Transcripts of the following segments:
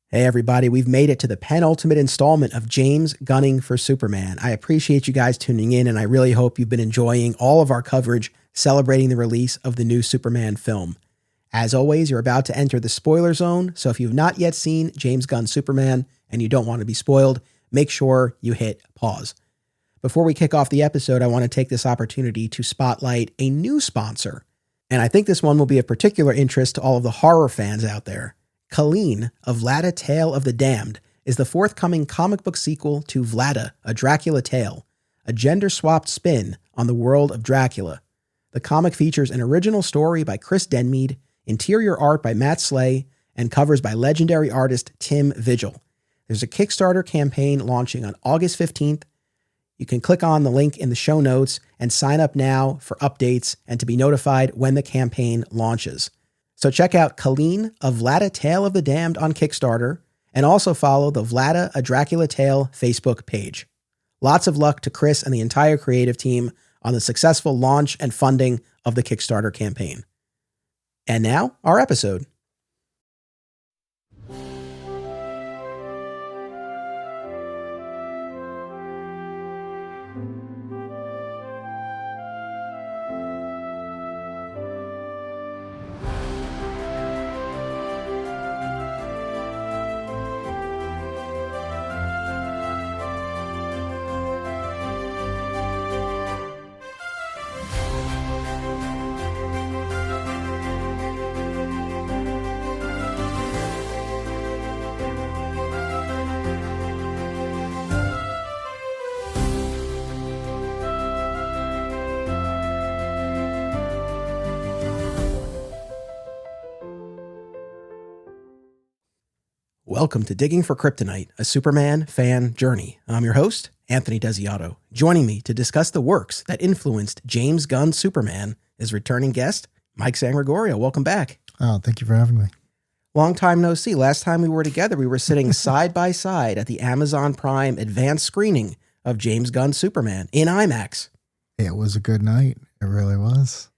Hey everybody, we've made it to the penultimate installment of James Gunning for Superman. I appreciate you guys tuning in, and I really hope you've been enjoying all of our coverage celebrating the release of the new Superman film. As always, you're about to enter the spoiler zone, so if you've not yet seen James Gunn's Superman and you don't want to be spoiled, make sure you hit pause. Before we kick off the episode, I want to take this opportunity to spotlight a new sponsor, and I think this one will be of particular interest to all of the horror fans out there. Colleen of Vlada Tale of the Damned is the forthcoming comic book sequel to Vlada, a Dracula Tale, a gender-swapped spin on the world of Dracula. The comic features an original story by Chris Denmead, interior art by Matt Slay, and covers by legendary artist Tim Vigil. There's a Kickstarter campaign launching on August 15th. You can click on the link in the show notes and sign up now for updates and to be notified when the campaign launches. So check out Colleen of Vlada Tale of the Damned on Kickstarter, and also follow the Vlada a Dracula Tale Facebook page. Lots of luck to Chris and the entire creative team on the successful launch and funding of the Kickstarter campaign. And now, our episode. Welcome to Digging for Kryptonite, a Superman fan journey. I'm your host, Anthony Desiato. Joining me to discuss the works that influenced James Gunn's Superman is returning guest, Mike Sangregorio. Welcome back. Oh, thank you for having me. Long time no see. Last time we were together, we were sitting side by side at the Amazon Prime advanced screening of James Gunn's Superman in IMAX. It was a good night. It really was.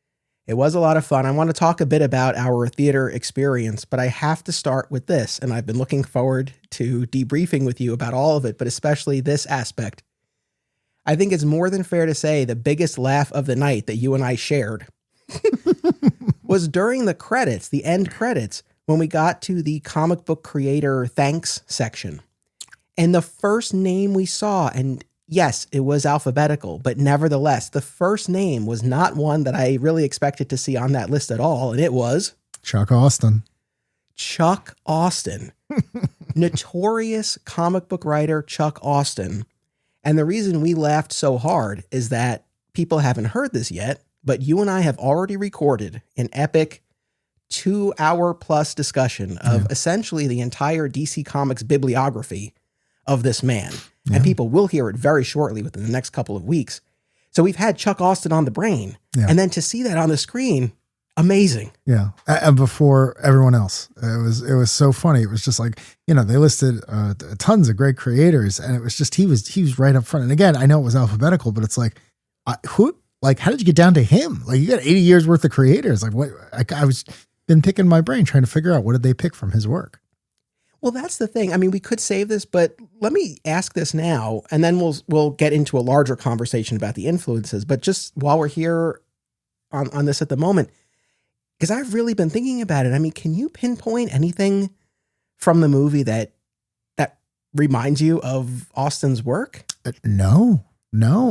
It was a lot of fun. I want to talk a bit about our theater experience, but I have to start with this, and I've been looking forward to debriefing with you about all of it, but especially this aspect. I think it's more than fair to say the biggest laugh of the night that you and I shared was during the credits, the end credits, when we got to the comic book creator thanks section. And the first name we saw, and yes, it was alphabetical, but nevertheless, the first name was not one that I really expected to see on that list at all, and it was Chuck Austen. Chuck Austen. Notorious comic book writer Chuck Austen. And the reason we laughed so hard is that people haven't heard this yet, but you and I have already recorded an epic 2-hour plus discussion of essentially the entire DC Comics bibliography of this man. And people will hear it very shortly within the next couple of weeks. So we've had Chuck Austen on the brain. Yeah. And then to see that on the screen, amazing. Yeah. And before everyone else, it was so funny. It was just like, they listed tons of great creators, and it was just, he was right up front. And again, I know it was alphabetical, but it's like, how did you get down to him? Like, you got 80 years worth of creators. Like, what? I was been picking my brain trying to figure out what did they pick from his work. Well, that's the thing. I mean, we could save this, but let me ask this now, and then we'll get into a larger conversation about the influences. But just while we're here on this at the moment, because I've really been thinking about it. I mean, can you pinpoint anything from the movie that reminds you of Austen's work? No,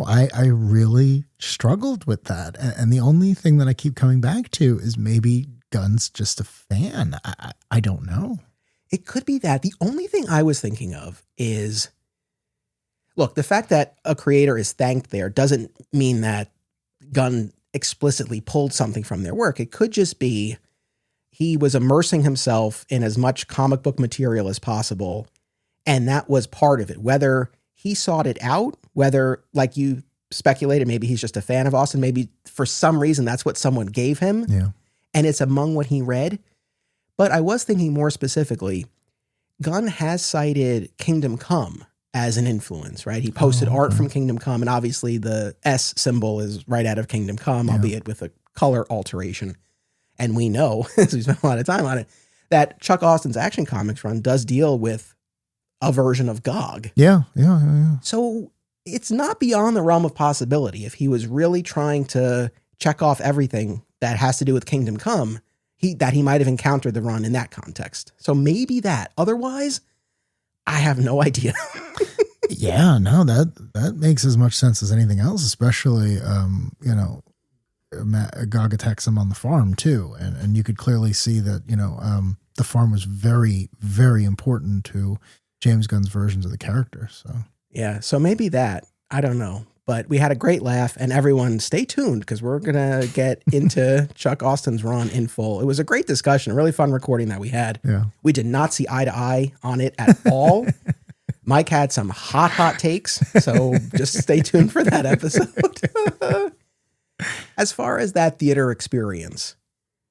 I really struggled with that. And the only thing that I keep coming back to is maybe Gunn's just a fan. I don't know. It could be that. The only thing I was thinking of is, look, the fact that a creator is thanked there doesn't mean that Gunn explicitly pulled something from their work. It could just be he was immersing himself in as much comic book material as possible, and that was part of it. Whether he sought it out, whether, like you speculated, maybe he's just a fan of Austen, maybe for some reason that's what someone gave him, and it's among what he read. But I was thinking more specifically, Gunn has cited Kingdom Come as an influence, right? He posted art from Kingdom Come, and obviously the S symbol is right out of Kingdom Come, albeit with a color alteration. And we know, as we spent a lot of time on it, that Chuck Austin's Action Comics run does deal with a version of GOG. Yeah. So it's not beyond the realm of possibility if he was really trying to check off everything that has to do with Kingdom Come, that he might have encountered the run in that context. So maybe that. Otherwise, I have no idea. Yeah, no, that makes as much sense as anything else, especially, GOG attacks him on the farm too. And you could clearly see that, the farm was very, very important to James Gunn's versions of the character. So, yeah, so maybe that, I don't know, but we had a great laugh, and everyone stay tuned because we're going to get into Chuck Austin's run in full. It was a great discussion, a really fun recording that we had. Yeah. We did not see eye to eye on it at all. Mike had some hot takes, so just stay tuned for that episode. As far as that theater experience,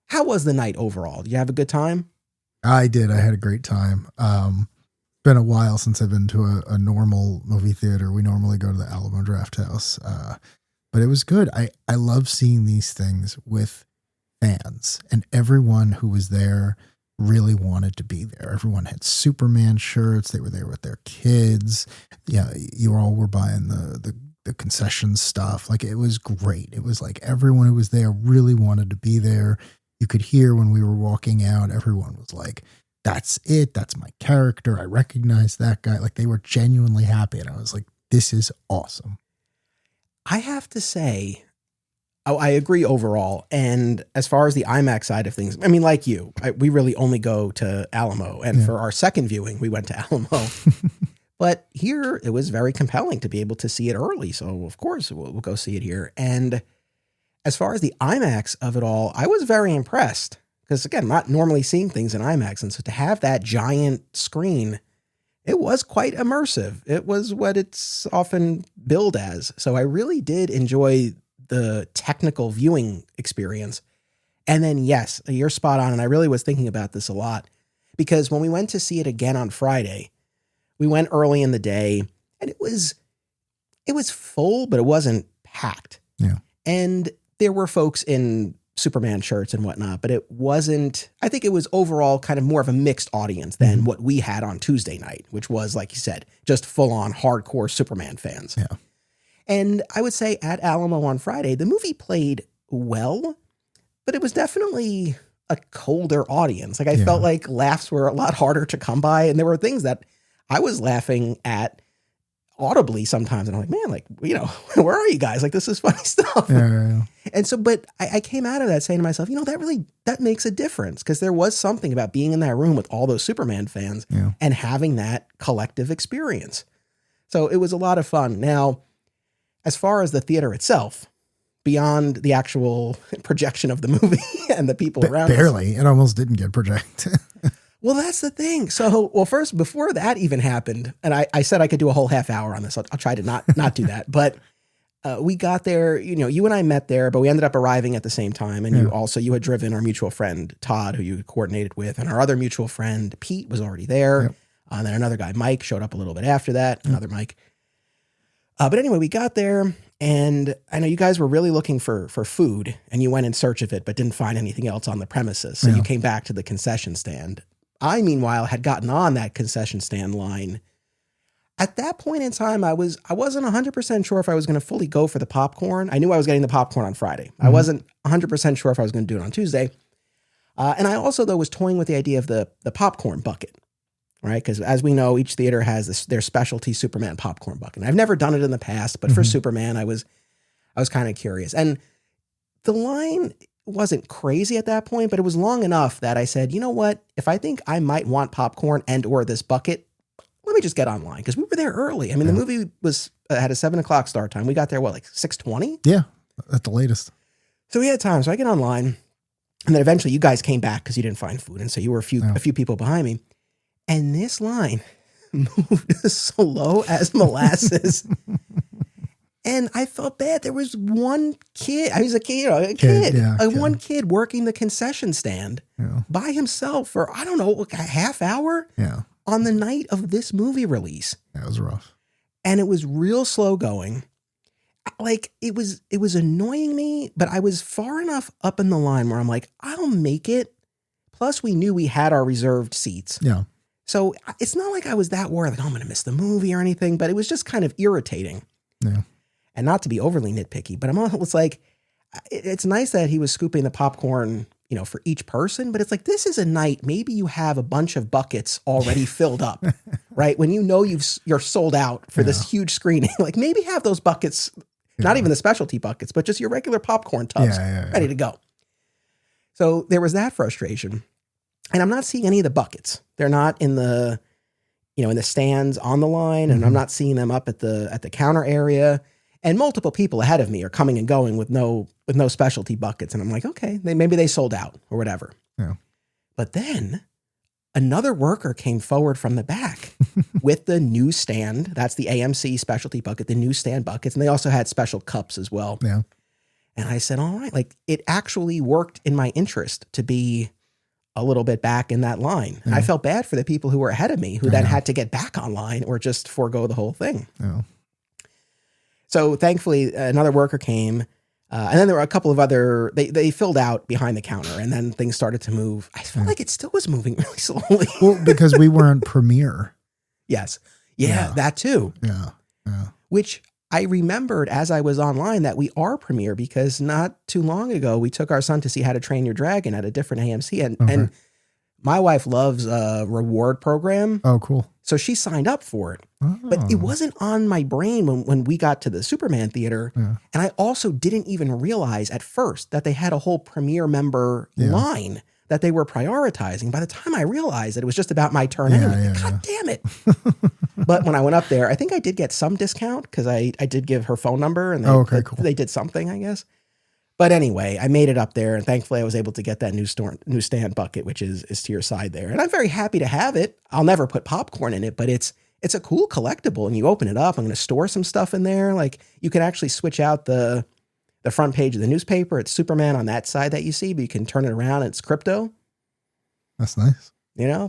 how was the night overall? Did you have a good time? I did. I had a great time. Been a while since I've been to a normal movie theater. We normally go to the Alamo Drafthouse, but it was good. I love seeing these things with fans, and everyone who was there really wanted to be there. Everyone had Superman shirts. They were there with their kids. Yeah, you all were buying the concession stuff. Like, it was great. It was like everyone who was there really wanted to be there. You could hear when we were walking out, everyone was like, that's it. That's my character. I recognize that guy. Like, they were genuinely happy. And I was like, this is awesome. I have to say, I agree overall. And as far as the IMAX side of things, I mean, like you, we really only go to Alamo. And for our second viewing, we went to Alamo. But here, it was very compelling to be able to see it early. So, of course, we'll go see it here. And as far as the IMAX of it all, I was very impressed. Because, again, I'm not normally seeing things in IMAX. And so to have that giant screen, it was quite immersive. It was what it's often billed as. So I really did enjoy the technical viewing experience. And then, yes, you're spot on. And I really was thinking about this a lot. Because when we went to see it again on Friday, we went early in the day. And it was full, but it wasn't packed. Yeah. And there were folks in Superman shirts and whatnot, but it wasn't, I think it was overall kind of more of a mixed audience than what we had on Tuesday night, which was, like you said, just full on hardcore Superman fans. Yeah. And I would say at Alamo on Friday, the movie played well, but it was definitely a colder audience. Like, I felt like laughs were a lot harder to come by. And there were things that I was laughing at audibly sometimes. And I'm like, man, like, where are you guys? Like, this is funny stuff. Yeah. And so, but I came out of that saying to myself, that makes a difference, because there was something about being in that room with all those Superman fans and having that collective experience. So it was a lot of fun. Now, as far as the theater itself, beyond the actual projection of the movie and the people around barely, it almost didn't get projected. Well, that's the thing. So, first, before that even happened, and I said I could do a whole half hour on this. I'll try to not do that. But we got there, you and I met there, but we ended up arriving at the same time. And you had driven our mutual friend, Todd, who you coordinated with. And our other mutual friend, Pete, was already there. Yep. And then another guy, Mike, showed up a little bit after that. Another Mike. But anyway, we got there. And I know you guys were really looking for food. And you went in search of it, but didn't find anything else on the premises. So you came back to the concession stand. I, meanwhile, had gotten on that concession stand line. At that point in time, I wasn't 100% sure if I was going to fully go for the popcorn. I knew I was getting the popcorn on Friday. I wasn't 100% sure if I was going to do it on Tuesday. And I also, though, was toying with the idea of the popcorn bucket, right? Because as we know, each theater has their specialty Superman popcorn bucket. And I've never done it in the past, but for Superman, I was kind of curious. And the line wasn't crazy at that point, but it was long enough that I said, you know what? If I think I might want popcorn and or this bucket, let me just get online, because we were there early. I mean, the movie was had a 7:00 start time. We got there, like 6:20? Yeah, at the latest. So we had time. So I get online, and then eventually you guys came back because you didn't find food, and so you were a few people behind me. And this line moved slow as molasses. And I felt bad. There was one kid. I was a kid. One kid working the concession stand by himself for, I don't know, a half hour on the night of this movie release. That was rough. And it was real slow going. Like, it was annoying me, but I was far enough up in the line where I'm like, I'll make it. Plus, we knew we had our reserved seats. Yeah. So it's not like I was that worried, like, oh, I'm going to miss the movie or anything, but it was just kind of irritating. Yeah. And not to be overly nitpicky, but it's like, it's nice that he was scooping the popcorn, for each person, but it's like, this is a night, maybe you have a bunch of buckets already filled up, right? When you're sold out for this huge screening, like maybe have those buckets, not even the specialty buckets, but just your regular popcorn tubs ready to go. So there was that frustration. And I'm not seeing any of the buckets. They're not in the, in the stands on the line, and I'm not seeing them up at the counter area. And multiple people ahead of me are coming and going with no specialty buckets. And I'm like, okay, maybe they sold out or whatever. Yeah. But then another worker came forward from the back with the newsstand. That's the AMC specialty bucket, the newsstand buckets. And they also had special cups as well. Yeah. And I said, all right, like it actually worked in my interest to be a little bit back in that line. And I felt bad for the people who were ahead of me who then had to get back online or just forego the whole thing. Yeah. So thankfully another worker came, and then there were a couple of other, they filled out behind the counter, and then things started to move. I felt like it still was moving really slowly. Well, because we weren't premiere. Yes. Yeah, that too. Yeah. Yeah. Which I remembered as I was online that we are premiere, because not too long ago, we took our son to see How to Train Your Dragon at a different AMC. And my wife loves a reward program. Oh, cool. So she signed up for it. Oh. But it wasn't on my brain when we got to the Superman theater. Yeah. And I also didn't even realize at first that they had a whole premiere member line that they were prioritizing. By the time I realized that it was just about my turn, God damn it. But when I went up there, I think I did get some discount because I did give her phone number, and they did something, I guess. But anyway, I made it up there, and thankfully I was able to get that newsstand bucket, which is to your side there. And I'm very happy to have it. I'll never put popcorn in it, but it's a cool collectible, and you open it up. I'm going to store some stuff in there. Like, you can actually switch out the front page of the newspaper. It's Superman on that side that you see, but you can turn it around and it's crypto. That's nice.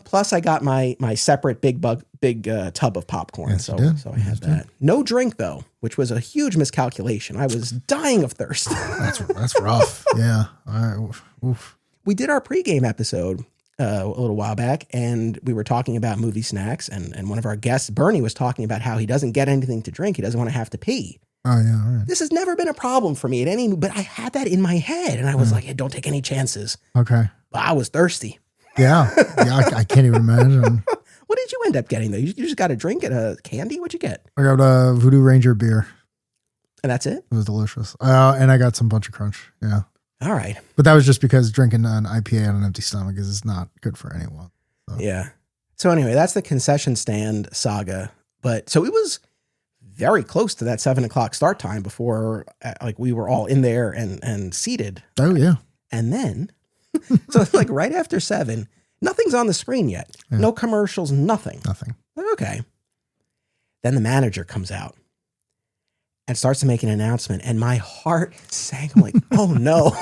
Plus I got my separate big tub of popcorn. Yes, so I had that. No drink though, which was a huge miscalculation. I was dying of thirst. That's rough. Yeah. All right. Oof. We did our pregame episode a little while back, and we were talking about movie snacks, and one of our guests, Bernie, was talking about how he doesn't get anything to drink. He doesn't want to have to pee. Oh yeah. All right. This has never been a problem for me but I had that in my head, and I was like, hey, don't take any chances. Okay. But I was thirsty. Yeah. I can't even imagine. What did you end up getting though? You just got a drink and a candy? What'd you get? I got a Voodoo Ranger beer. And that's it? It was delicious. And I got some Bunch of Crunch. Yeah. All right. But that was just because drinking an IPA on an empty stomach is not good for anyone. So. Yeah. So anyway, that's the concession stand saga. But so it was very close to that 7:00 start time before we were all in there and seated. Oh yeah. And then, so like right after 7, nothing's on the screen yet. Yeah. No commercials, nothing. Nothing. Okay. Then the manager comes out and starts to make an announcement, and my heart sank. I'm like, oh no.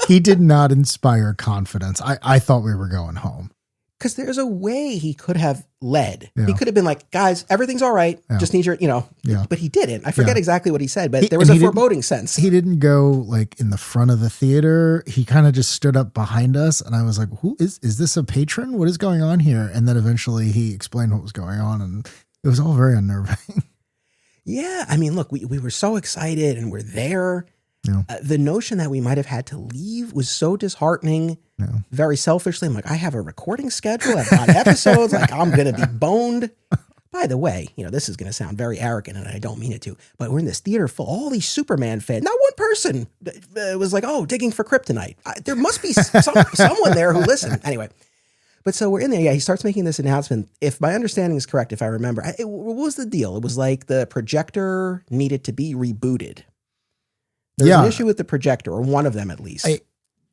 He did not inspire confidence. I thought we were going home. Because there's a way he could have led. Yeah. He could have been like, guys, everything's all right. Yeah. Just need your, but he didn't. I forget exactly what he said, but there was a foreboding sense. He didn't go like in the front of the theater. He kind of just stood up behind us, and I was like, who is this a patron? What is going on here? And then eventually he explained what was going on, and it was all very unnerving. Yeah. I mean, look, we were so excited and we're there. Yeah. The notion that we might have had to leave was so disheartening. Yeah. Very selfishly, I'm like, I have a recording schedule. I've got episodes. Like, I'm going to be boned. By the way, this is going to sound very arrogant, and I don't mean it to, but we're in this theater full, all these Superman fans. Not one person was like, oh, digging for kryptonite. There must be someone there who listened. Anyway, but so we're in there. Yeah, he starts making this announcement. If my understanding is correct, if I remember, what was the deal? It was like the projector needed to be rebooted. There's an issue with the projector, or one of them at least.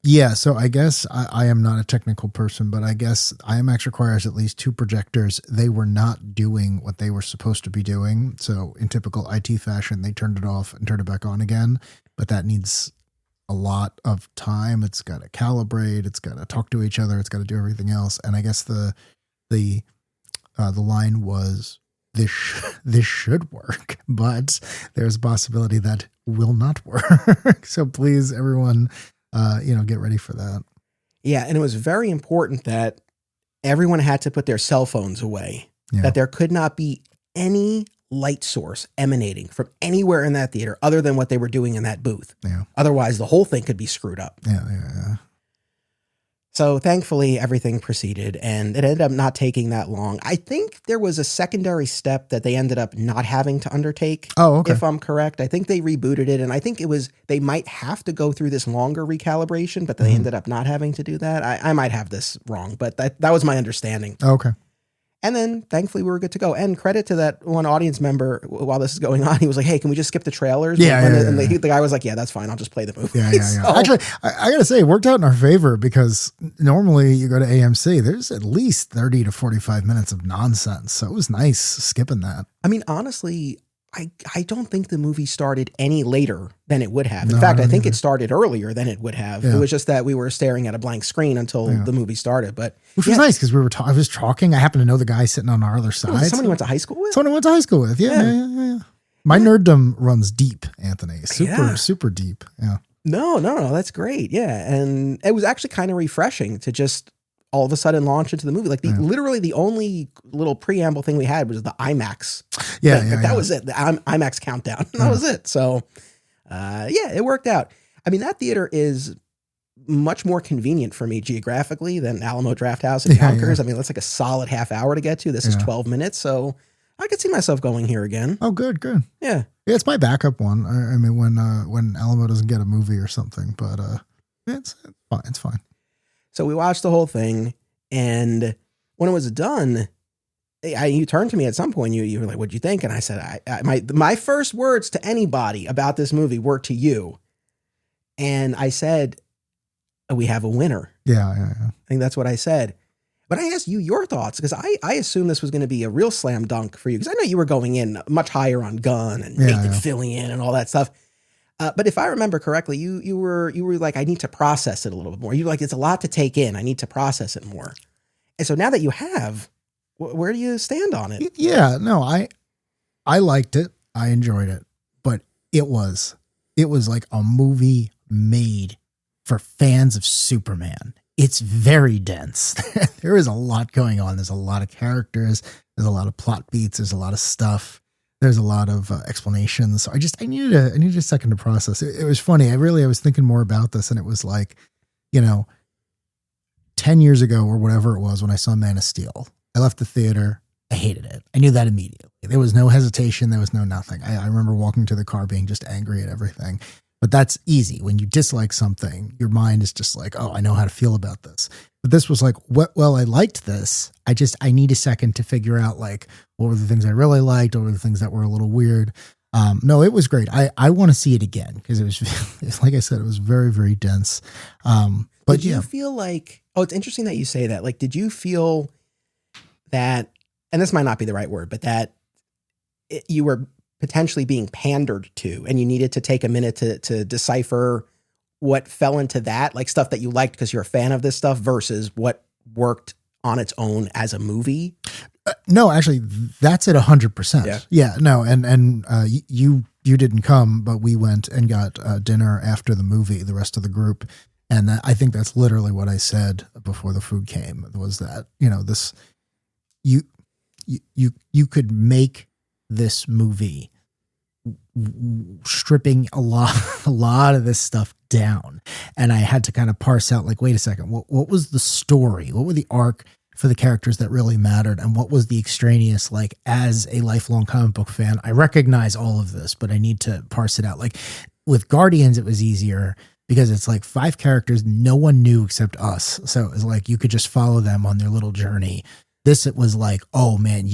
Yeah, so I guess I am not a technical person, but I guess IMAX requires at least 2 projectors. They were not doing what they were supposed to be doing. So in typical IT fashion, they turned it off and turned it back on again. But that needs a lot of time. It's got to calibrate. It's got to talk to each other. It's got to do everything else. And I guess the line was, this should work, but there's a possibility that will not work. So please, everyone, get ready for that. Yeah, and it was very important that everyone had to put their cell phones away, Yeah. that there could not be any light source emanating from anywhere in that theater other than what they were doing in that booth. Yeah. Otherwise, the whole thing could be screwed up. Yeah. So thankfully, everything proceeded, and it ended up not taking that long. I think there was a secondary step that they ended up not having to undertake. Oh, okay. If I'm correct. I think they rebooted it, and I think they might have to go through this longer recalibration, but they ended up not having to do that. I might have this wrong, but that was my understanding. Okay. And then thankfully we were good to go. And credit to that one audience member while this is going on. He was like, hey, can we just skip the trailers? And the guy was like, yeah, that's fine. I'll just play the movie. Yeah. So, Actually, I got to say, it worked out in our favor because normally you go to AMC, there's at least 30 to 45 minutes of nonsense. So it was nice skipping that. I mean, honestly, I don't think the movie started any later than it would have. In No, fact, I I don't think either. it started earlier than it would have. Yeah. It was just that we were staring at a blank screen until the movie started. But Which was nice because I was talking. I happened to know the guy sitting on our other was side. it someone you went to high school with? Someone I went to high school with. Yeah. My nerddom runs deep, Anthony. Super deep. Yeah. No, that's great. Yeah. And it was actually kind of refreshing to just all of a sudden launch into the movie. Like literally the only little preamble thing we had was the IMAX. That was it. The IMAX countdown. That was it. So, it worked out. I mean, that theater is much more convenient for me geographically than Alamo Drafthouse in Yonkers. Yeah. I mean, that's like a solid half hour to get to. This is 12 minutes. So I could see myself going here again. Oh, good. Yeah. Yeah, it's my backup one. I mean, when Alamo doesn't get a movie or something, but it's fine. It's fine. So we watched the whole thing, and when it was done, you turned to me at some point. You were like, "What'd you think?" And I said, "My first words to anybody about this movie were to you," and I said, "We have a winner." Yeah. I think that's what I said. But I asked you your thoughts because I assumed this was going to be a real slam dunk for you because I know you were going in much higher on Gunn and Nathan Fillion and all that stuff. But if I remember correctly, you were like, I need to process it a little bit more. You were like, it's a lot to take in. I need to process it more. And so now that you have, where do you stand on it? Yeah. No, I liked it. I enjoyed it, but it was like a movie made for fans of Superman. It's very dense. There is a lot going on. There's a lot of characters. There's a lot of plot beats. There's a lot of stuff. There's a lot of explanations. So I needed a second to process. It was funny. I was thinking more about this, and it was like, 10 years ago or whatever it was when I saw Man of Steel, I left the theater. I hated it. I knew that immediately. There was no hesitation. There was no nothing. I remember walking to the car being just angry at everything. But that's easy. When you dislike something, your mind is just like, oh, I know how to feel about this. But this was like, well, I liked this. I need a second to figure out like, what were the things I really liked? What were the things that were a little weird? No, it was great. I want to see it again because it was, like I said, it was very, very dense. But did you feel like, it's interesting that you say that. Like, did you feel that, and this might not be the right word, but that you were potentially being pandered to and you needed to take a minute to decipher what fell into that, like stuff that you liked because you're a fan of this stuff versus what worked on its own as a movie? No, actually, that's at 100%. Yeah, no, and you didn't come, but we went and got dinner after the movie, the rest of the group, and I think that's literally what I said before the food came. Was that this you could make this movie stripping a lot of this stuff down, and I had to kind of parse out like, wait a second, what was the story? What were the arc for the characters that really mattered, and what was the extraneous? Like, as a lifelong comic book fan, I recognize all of this, but I need to parse it out. Like with Guardians, it was easier because it's like 5 characters no one knew except us, so it was like you could just follow them on their little journey. This, it was like, oh man,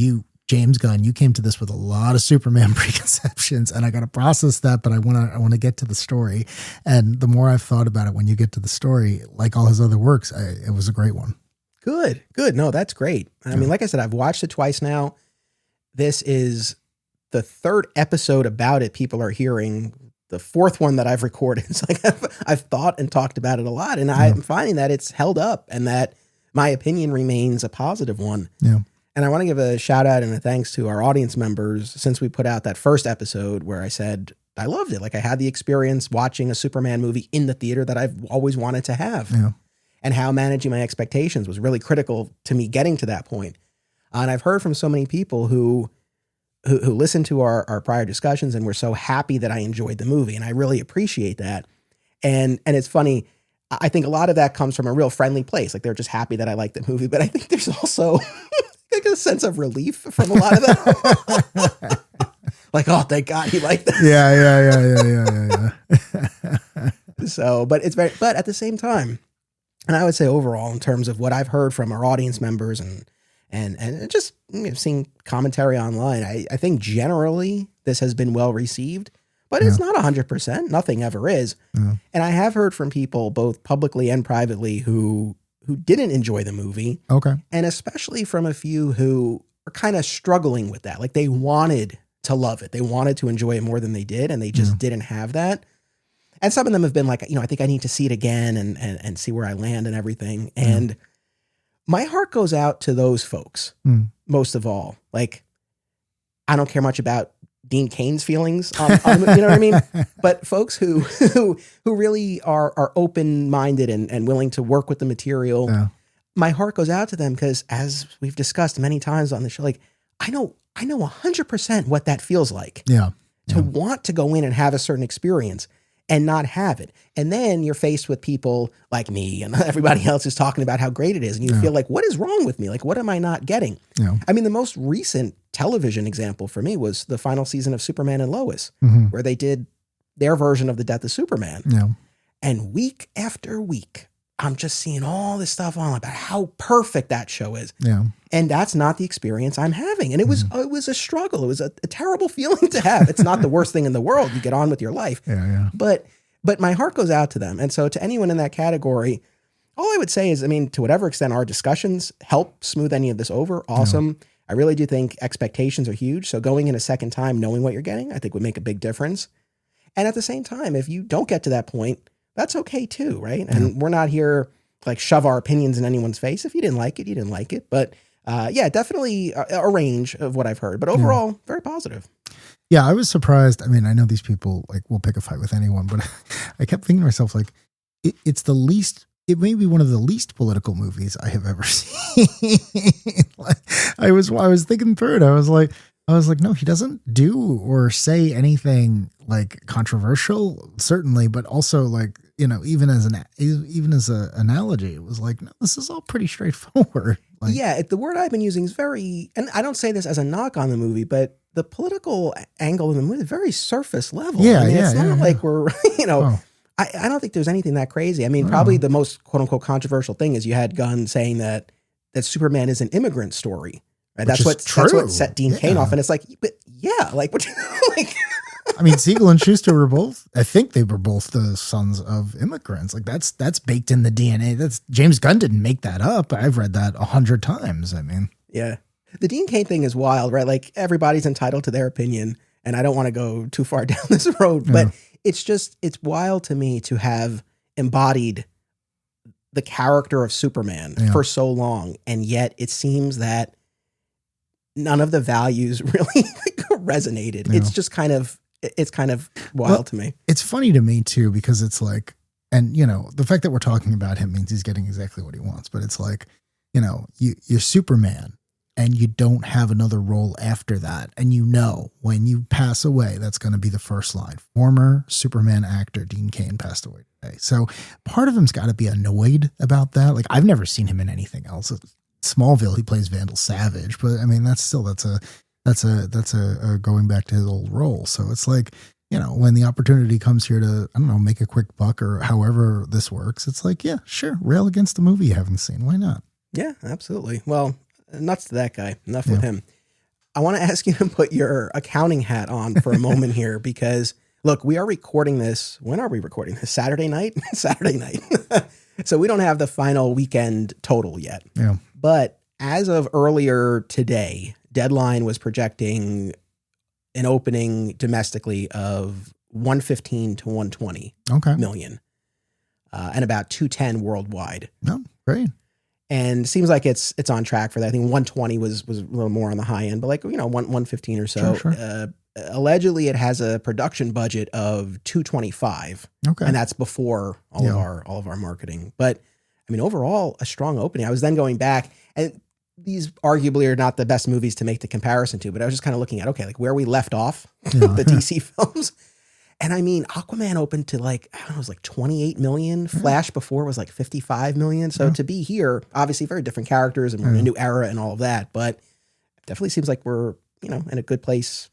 James Gunn, you came to this with a lot of Superman preconceptions, and I got to process that, but I want to get to the story. And the more I've thought about it, when you get to the story, like all his other works, it was a great one. Good. No, that's great. I mean, like I said, I've watched it twice now. This is the 3rd episode about it people are hearing. The 4th one that I've recorded. It's like I've thought and talked about it a lot, and I'm finding that it's held up and that my opinion remains a positive one. Yeah. And I want to give a shout out and a thanks to our audience members since we put out that first episode where I said I loved it. Like I had the experience watching a Superman movie in the theater that I've always wanted to have. Yeah. and how managing my expectations was really critical to me getting to that point. And I've heard from so many people who listened to our prior discussions and were so happy that I enjoyed the movie. And I really appreciate that. And it's funny. I think a lot of that comes from a real friendly place. Like they're just happy that I like the movie, but I think there's also like a sense of relief from a lot of that. Like, oh, thank God he liked that. Yeah. So, but at the same time, and I would say overall in terms of what I've heard from our audience members and just seeing commentary online, I think generally this has been well received, but it's not 100%. Nothing ever is. Yeah. And I have heard from people both publicly and privately who didn't enjoy the movie. Okay. And especially from a few who are kind of struggling with that. Like they wanted to love it. They wanted to enjoy it more than they did, and they just didn't have that. And some of them have been like, I think I need to see it again and see where I land and everything. And my heart goes out to those folks most of all. Like, I don't care much about Dean Cain's feelings on you know what I mean? But folks who really are open-minded and willing to work with the material, my heart goes out to them because, as we've discussed many times on the show, like I know 100% what that feels like. Yeah. To want to go in and have a certain experience and not have it. And then you're faced with people like me and everybody else who's talking about how great it is. And you feel like, what is wrong with me? Like, what am I not getting? Yeah. I mean, the most recent television example for me was the final season of Superman and Lois, where they did their version of the death of Superman. Yeah. And week after week, I'm just seeing all this stuff on about how perfect that show is. Yeah. And that's not the experience I'm having. And it was a struggle. It was a terrible feeling to have. It's not the worst thing in the world. You get on with your life. Yeah. But my heart goes out to them. And so to anyone in that category, all I would say is, to whatever extent our discussions help smooth any of this over, awesome. Yeah. I really do think expectations are huge. So going in a second time, knowing what you're getting, I think would make a big difference. And at the same time, if you don't get to that point, that's okay too, right? And we're not here like shove our opinions in anyone's face. If you didn't like it, you didn't like it. But definitely a range of what I've heard. But overall, very positive. Yeah, I was surprised. I mean, I know these people like will pick a fight with anyone, but I kept thinking to myself, like, it may be one of the least political movies I have ever seen. Like, I was thinking through it. I was like, no, he doesn't do or say anything like controversial, certainly, but also like, even as an analogy, it was like, no, this is all pretty straightforward. Like, the word I've been using is very, and I don't say this as a knock on the movie, but the political angle in the movie is very surface level. It's not like we're, I don't think there's anything that crazy. I mean, probably the most quote unquote controversial thing is you had Gunn saying that Superman is an immigrant story. Right? That's what set Dean Cain off. And it's like, but what like, I mean, Siegel and Schuster were both, I think they were both the sons of immigrants. Like that's baked in the DNA. That's James Gunn didn't make that up. I've read that 100 times. I mean, yeah, the Dean Cain thing is wild, right? Like everybody's entitled to their opinion, and I don't want to go too far down this road, but it's wild to me to have embodied the character of Superman for so long. And yet it seems that none of the values really resonated. Yeah. It's just kind of wild to me. It's funny to me too, because it's like, and the fact that we're talking about him means he's getting exactly what he wants, but it's like, you're Superman and you don't have another role after that. And when you pass away, that's going to be the first line. Former Superman actor Dean Cain passed away today. So part of him's got to be annoyed about that. Like, I've never seen him in anything else. Smallville, he plays Vandal Savage, but I mean, that's a going back to his old role. So it's like, when the opportunity comes here to, I don't know, make a quick buck or however this works, it's like, yeah, sure. Rail against the movie you haven't seen. Why not? Yeah, absolutely. Well, nuts to that guy. Enough with him. I want to ask you to put your accounting hat on for a moment here, because look, we are recording this. When are we recording this? Saturday night? Saturday night. So we don't have the final weekend total yet. Yeah. But as of earlier today, Deadline was projecting an opening domestically of 115 to 120 million, and about 210 worldwide. Oh, great. And it seems like it's on track for that. I think 120 was a little more on the high end, but 115 or so. Sure. Allegedly, it has a production budget of 225. Okay. And that's before all of our marketing. But I mean, overall, a strong opening. I was then going back, and these arguably are not the best movies to make the comparison to, but I was just kind of looking at, okay, like where we left off, the DC films. And I mean, Aquaman opened to like, I don't know, it was like 28 million. Flash before was like 55 million. So to be here, obviously very different characters and we're in a new era and all of that, but it definitely seems like we're, in a good place.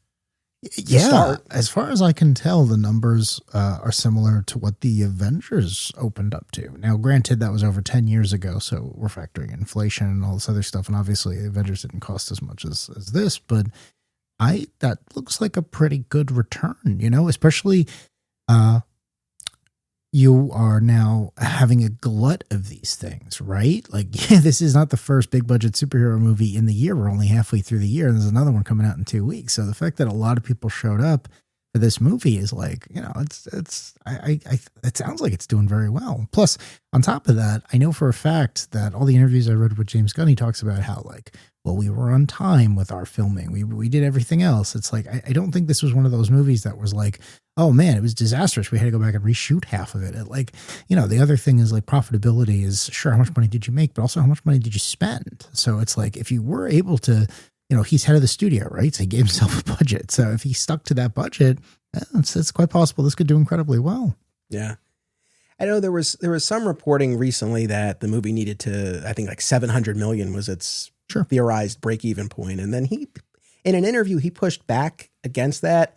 Yeah. As far as I can tell, the numbers are similar to what the Avengers opened up to. Now, granted, that was over 10 years ago. So we're factoring inflation and all this other stuff. And obviously Avengers didn't cost as much as this, but that looks like a pretty good return, especially, you are now having a glut of these things, right? Like, this is not the first big budget superhero movie in the year. We're only halfway through the year and there's another one coming out in 2 weeks. So the fact that a lot of people showed up for this movie is like, it sounds like it's doing very well. Plus, on top of that, I know for a fact that all the interviews I read with James Gunn, he talks about how well, we were on time with our filming. We did everything else. It's like, I don't think this was one of those movies that was like, oh man, it was disastrous. We had to go back and reshoot half of it. The other thing is like profitability is sure, how much money did you make, but also how much money did you spend? So it's like, if you were able to, he's head of the studio, right? So he gave himself a budget. So if he stuck to that budget, it's quite possible this could do incredibly well. Yeah. I know there was some reporting recently that the movie needed to, I think like 700 million was its theorized break-even point. And then in an interview, he pushed back against that.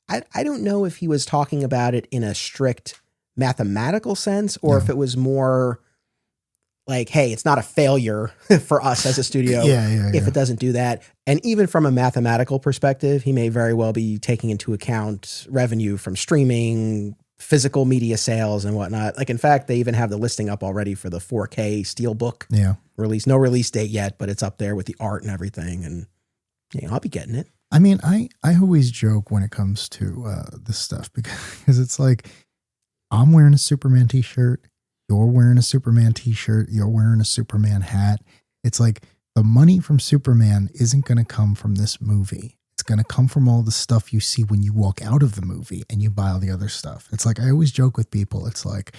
I don't know if he was talking about it in a strict mathematical sense or if it was more like, hey, it's not a failure for us as a studio if it doesn't do that. And even from a mathematical perspective, he may very well be taking into account revenue from streaming, physical media sales and whatnot. Like, in fact, they even have the listing up already for the 4K Steelbook release. No release date yet, but it's up there with the art and everything. And I'll be getting it. I mean, I always joke when it comes to this stuff because it's like, I'm wearing a Superman t-shirt. You're wearing a Superman t-shirt. You're wearing a Superman hat. It's like the money from Superman isn't going to come from this movie. It's going to come from all the stuff you see when you walk out of the movie and you buy all the other stuff. It's like, I always joke with people. It's like,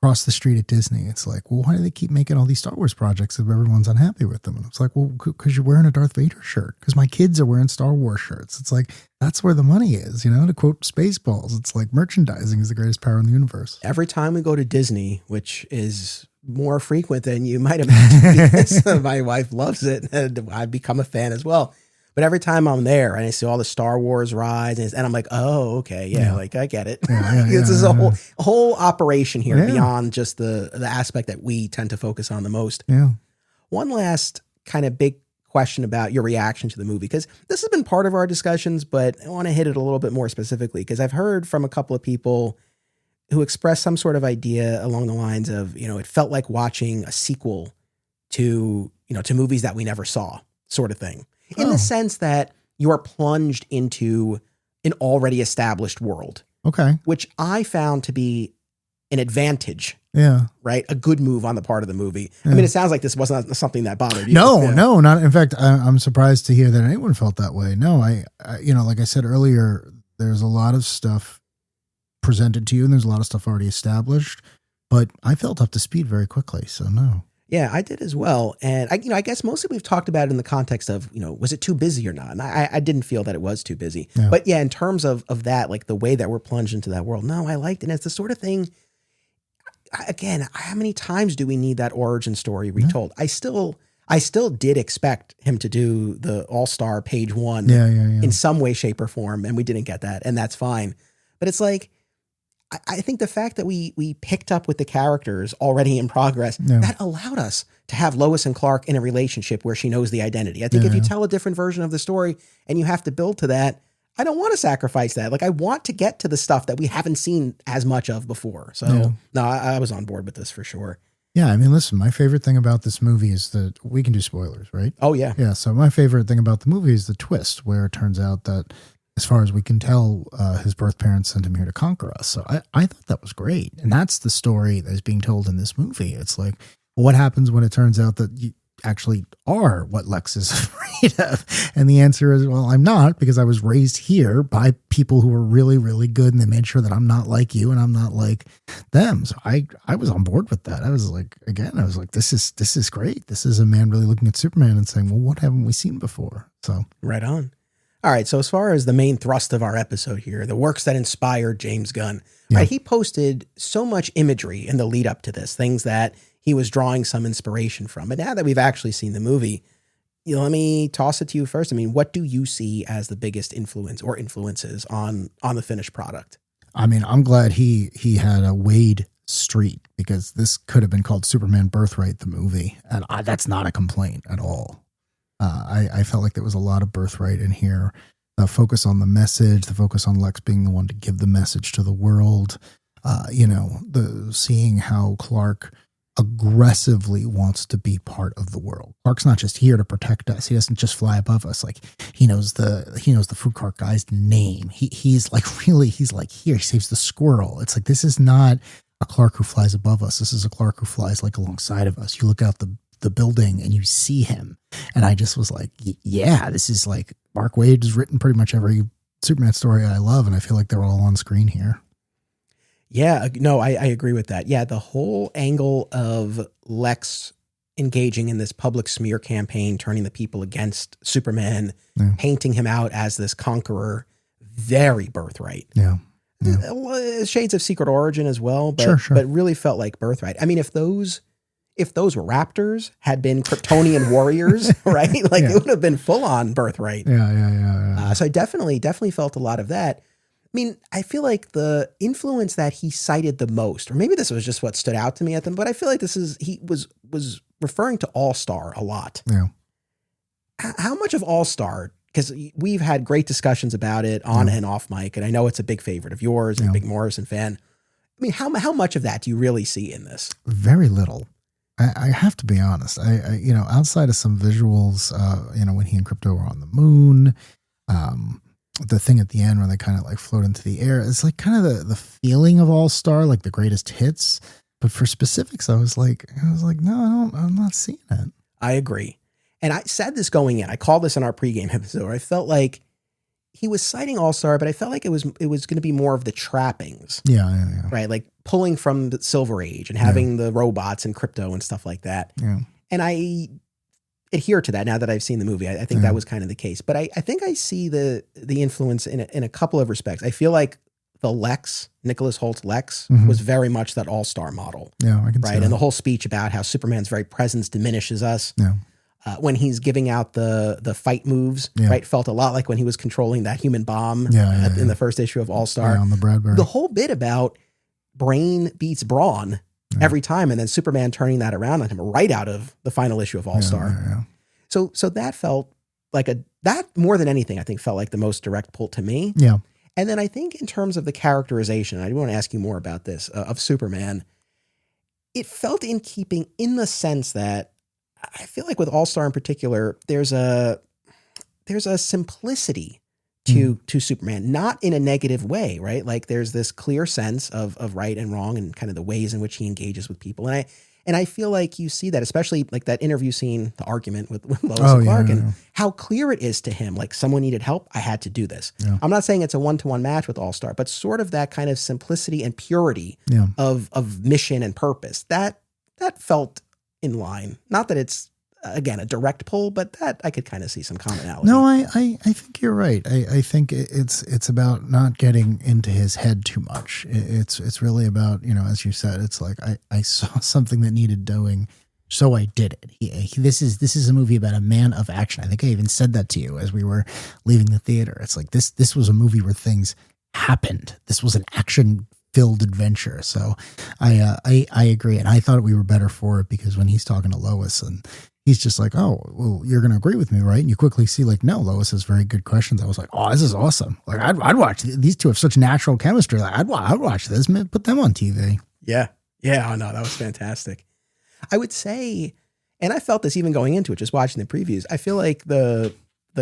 across the street at Disney, it's like, well, why do they keep making all these Star Wars projects if everyone's unhappy with them? And it's like, well, because you're wearing a Darth Vader shirt, because my kids are wearing Star Wars shirts. It's like, that's where the money is, to quote Spaceballs. It's like merchandising is the greatest power in the universe. Every time we go to Disney, which is more frequent than you might imagine, my wife loves it and I've become a fan as well. But every time I'm there and I see all the Star Wars rides and I'm like, oh, okay. Yeah. Like I get it. This is a whole operation here beyond just the aspect that we tend to focus on the most. Yeah. One last kind of big question about your reaction to the movie, because this has been part of our discussions, but I want to hit it a little bit more specifically because I've heard from a couple of people who expressed some sort of idea along the lines of, it felt like watching a sequel to movies that we never saw, sort of thing. In the sense that you are plunged into an already established world. Okay. Which I found to be an advantage. Yeah. Right? A good move on the part of the movie. Yeah. I mean, it sounds like this wasn't something that bothered you. No, not. In fact, I'm surprised to hear that anyone felt that way. No, I like I said earlier, there's a lot of stuff presented to you and there's a lot of stuff already established, but I felt up to speed very quickly. So no. Yeah, I did as well. And I guess mostly we've talked about it in the context of, was it too busy or not? And I didn't feel that it was too busy. Yeah. But yeah, in terms of that, like the way that we're plunged into that world, no, I liked it. And it's the sort of thing, again, how many times do we need that origin story retold? Yeah. I still did expect him to do the all-star page one in some way, shape, or form. And we didn't get that. And that's fine. But it's like, I think the fact that we picked up with the characters already in progress, that allowed us to have Lois and Clark in a relationship where she knows the identity. I think if you tell a different version of the story and you have to build to that, I don't want to sacrifice that. Like I want to get to the stuff that we haven't seen as much of before. So no, I was on board with this for sure. Yeah. I mean, listen, my favorite thing about this movie is that we can do spoilers, right? Oh yeah. Yeah. So my favorite thing about the movie is the twist where it turns out that, as far as we can tell, his birth parents sent him here to conquer us. So I thought that was great. And that's the story that is being told in this movie. It's like, well, what happens when it turns out that actually are what Lex is afraid of? And the answer is, well, I'm not, because I was raised here by people who were really, really good, and they made sure that I'm not like you and I'm not like them. So I was on board with that. I was like, this is great. This is a man really looking at Superman and saying, well, what haven't we seen before? So right on. All right. So as far as the main thrust of our episode here, the works that inspired James Gunn, right? He posted so much imagery in the lead up to this, things that he was drawing some inspiration from. But now that we've actually seen the movie, let me toss it to you first. I mean, what do you see as the biggest influence or influences on the finished product? I mean, I'm glad he had a Wade Street, because this could have been called Superman Birthright, the movie. And that's not a complaint at all. I felt like there was a lot of Birthright in here. The focus on the message, the focus on Lex being the one to give the message to the world. The seeing how Clark aggressively wants to be part of the world. Clark's not just here to protect us. He doesn't just fly above us. Like, he knows the food cart guy's name. He's like here, he saves the squirrel. It's like, this is not a Clark who flies above us. This is a Clark who flies like alongside of us. You look out the building and you see him. And I just was like, yeah, this is like, Mark Waid has written pretty much every Superman story I love. And I feel like they're all on screen here. Yeah, no, I agree with that. Yeah, the whole angle of Lex engaging in this public smear campaign, turning the people against Superman, painting him out as this conqueror, very Birthright. Yeah. Shades of Secret Origin as well, but sure. But really felt like Birthright. I mean, if those Raptors had been Kryptonian warriors, right? Like it would have been full on Birthright. Yeah. So I definitely felt a lot of that. I mean, I feel like the influence that he cited the most, or maybe this was just what stood out to me at them, but I feel like he was referring to All-Star a lot. Yeah. How much of All-Star, because we've had great discussions about it on and off mic, and I know it's a big favorite of yours, and a big Morrison fan. I mean, how much of that do you really see in this? Very little. I have to be honest. I outside of some visuals, when he and Krypto were on the moon, the thing at the end where they kind of like float into the air, it's like kind of the feeling of All-Star, like the greatest hits. But for specifics, I was like, no, I'm not seeing it. I agree. And I said this going in, I called this in our pregame episode, where I felt like he was citing All-Star, but I felt like it was going to be more of the trappings. Yeah. Right. Like pulling from the Silver Age and having the robots and Krypto and stuff like that. Yeah. And I adhere to that now that I've seen the movie. I think that was kind of the case, but I think I see the influence in a couple of respects. I feel like the Lex, Nicholas Holt's Lex, was very much that All-Star model. Yeah, I can see that. And the whole speech about how Superman's very presence diminishes us. Yeah. When he's giving out the fight moves, right, felt a lot like when he was controlling that human bomb in the first issue of All-Star. Yeah, on the Bradbury. The whole bit about brain beats brawn every time, and then Superman turning that around on him right out of the final issue of All-Star. Yeah. So that felt like that more than anything, I think felt like the most direct pull to me. Yeah. And then I think in terms of the characterization, I do want to ask you more about this, of Superman. It felt in keeping in the sense that I feel like with All-Star in particular, there's a simplicity to Superman, not in a negative way, right? Like there's this clear sense of right and wrong and kind of the ways in which he engages with people. And I feel like you see that, especially like that interview scene, the argument with Lois and Clark, and how clear it is to him. Like, someone needed help, I had to do this. Yeah. I'm not saying it's a one-to-one match with All-Star, but sort of that kind of simplicity and purity of mission and purpose. That felt in line. Not that it's, again, a direct pull, but that I could kind of see some commonality. No, I think you're right. I think it's about not getting into his head too much. It's really about, as you said, it's like I saw something that needed doing, so I did it. This is a movie about a man of action. I think I even said that to you as we were leaving the theater. It's like this was a movie where things happened. This was an action-filled adventure. So I agree, and I thought we were better for it because when he's talking to Lois and he's just like, oh, well, you're going to agree with me, right? And you quickly see like, no, Lois has very good questions. I was like, oh, this is awesome. Like I'd watch these two have such natural chemistry. Like I'd watch this, man, put them on TV. Yeah. Oh no, that was fantastic. I would say, and I felt this even going into it, just watching the previews, I feel like the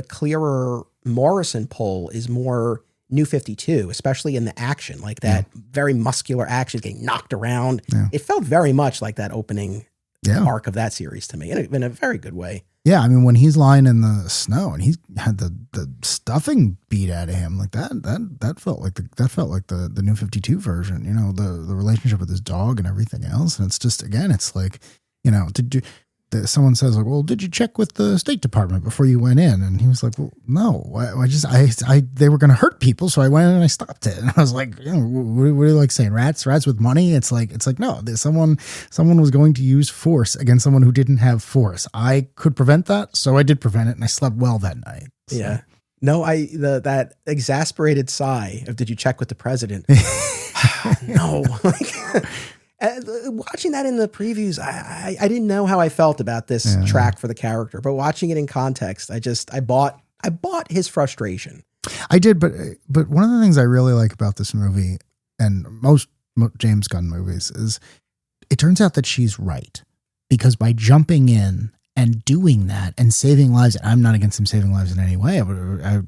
clearer Morrison pull is more New 52, especially in the action, like that very muscular action getting knocked around. Yeah. It felt very much like that opening arc of that series to me in a very good way. Yeah, I mean, when he's lying in the snow and he's had the stuffing beat out of him, like that felt like the New 52 version, you know, the relationship with his dog and everything else. And it's just, again, it's like, you know, someone says like, well, did you check with the State Department before you went in? And he was like, well, no, they were going to hurt people. So I went in and I stopped it. And I was like, you know, what are you like saying? Rats with money? It's like, no, someone was going to use force against someone who didn't have force. I could prevent that. So I did prevent it. And I slept well that night. So. Yeah. No, that exasperated sigh of, did you check with the president? No. Watching that in the previews, I didn't know how I felt about this track for the character, but watching it in context, I bought his frustration. I did, but one of the things I really like about this movie and most James Gunn movies is it turns out that she's right, because by jumping in and doing that and saving lives, I'm not against him saving lives in any way. I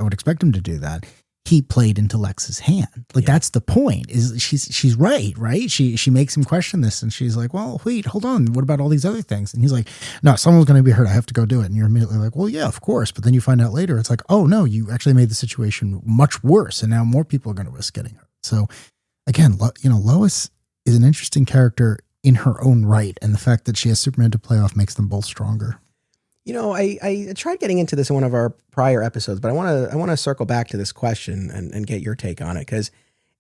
would expect him to do that. He played into Lex's hand. Like, that's the point, is she's right? She makes him question this, and she's like, well, wait, hold on. What about all these other things? And he's like, no, someone's going to be hurt. I have to go do it. And you're immediately like, well, yeah, of course. But then you find out later, it's like, oh no, you actually made the situation much worse. And now more people are going to risk getting hurt. So again, you know, Lois is an interesting character in her own right. And the fact that she has Superman to play off makes them both stronger. You know, I tried getting into this in one of our prior episodes, but I want to circle back to this question and get your take on it, because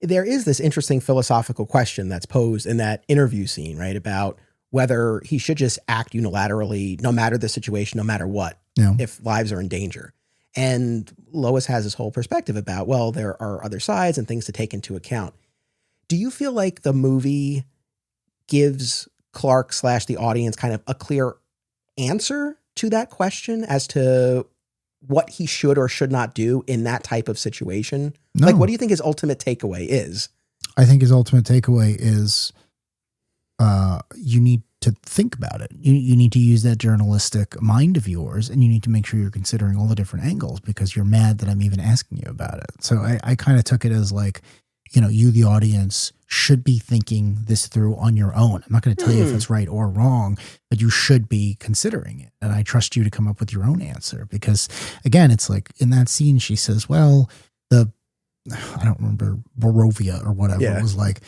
there is this interesting philosophical question that's posed in that interview scene, right? About whether he should just act unilaterally, no matter the situation, no matter what, if lives are in danger. And Lois has this whole perspective about, well, there are other sides and things to take into account. Do you feel like the movie gives Clark / the audience kind of a clear answer to that question as to what he should or should not do in that type of situation? No. Like, what do you think his ultimate takeaway is? I think his ultimate takeaway is you need to think about it. You need to use that journalistic mind of yours, and you need to make sure you're considering all the different angles, because you're mad that I'm even asking you about it. So I kind of took it as like, you know, you, the audience, should be thinking this through on your own. I'm not going to tell you if it's right or wrong, but you should be considering it. And I trust you to come up with your own answer, because again, it's like in that scene, she says, well, I don't remember, Barovia or whatever. It was like,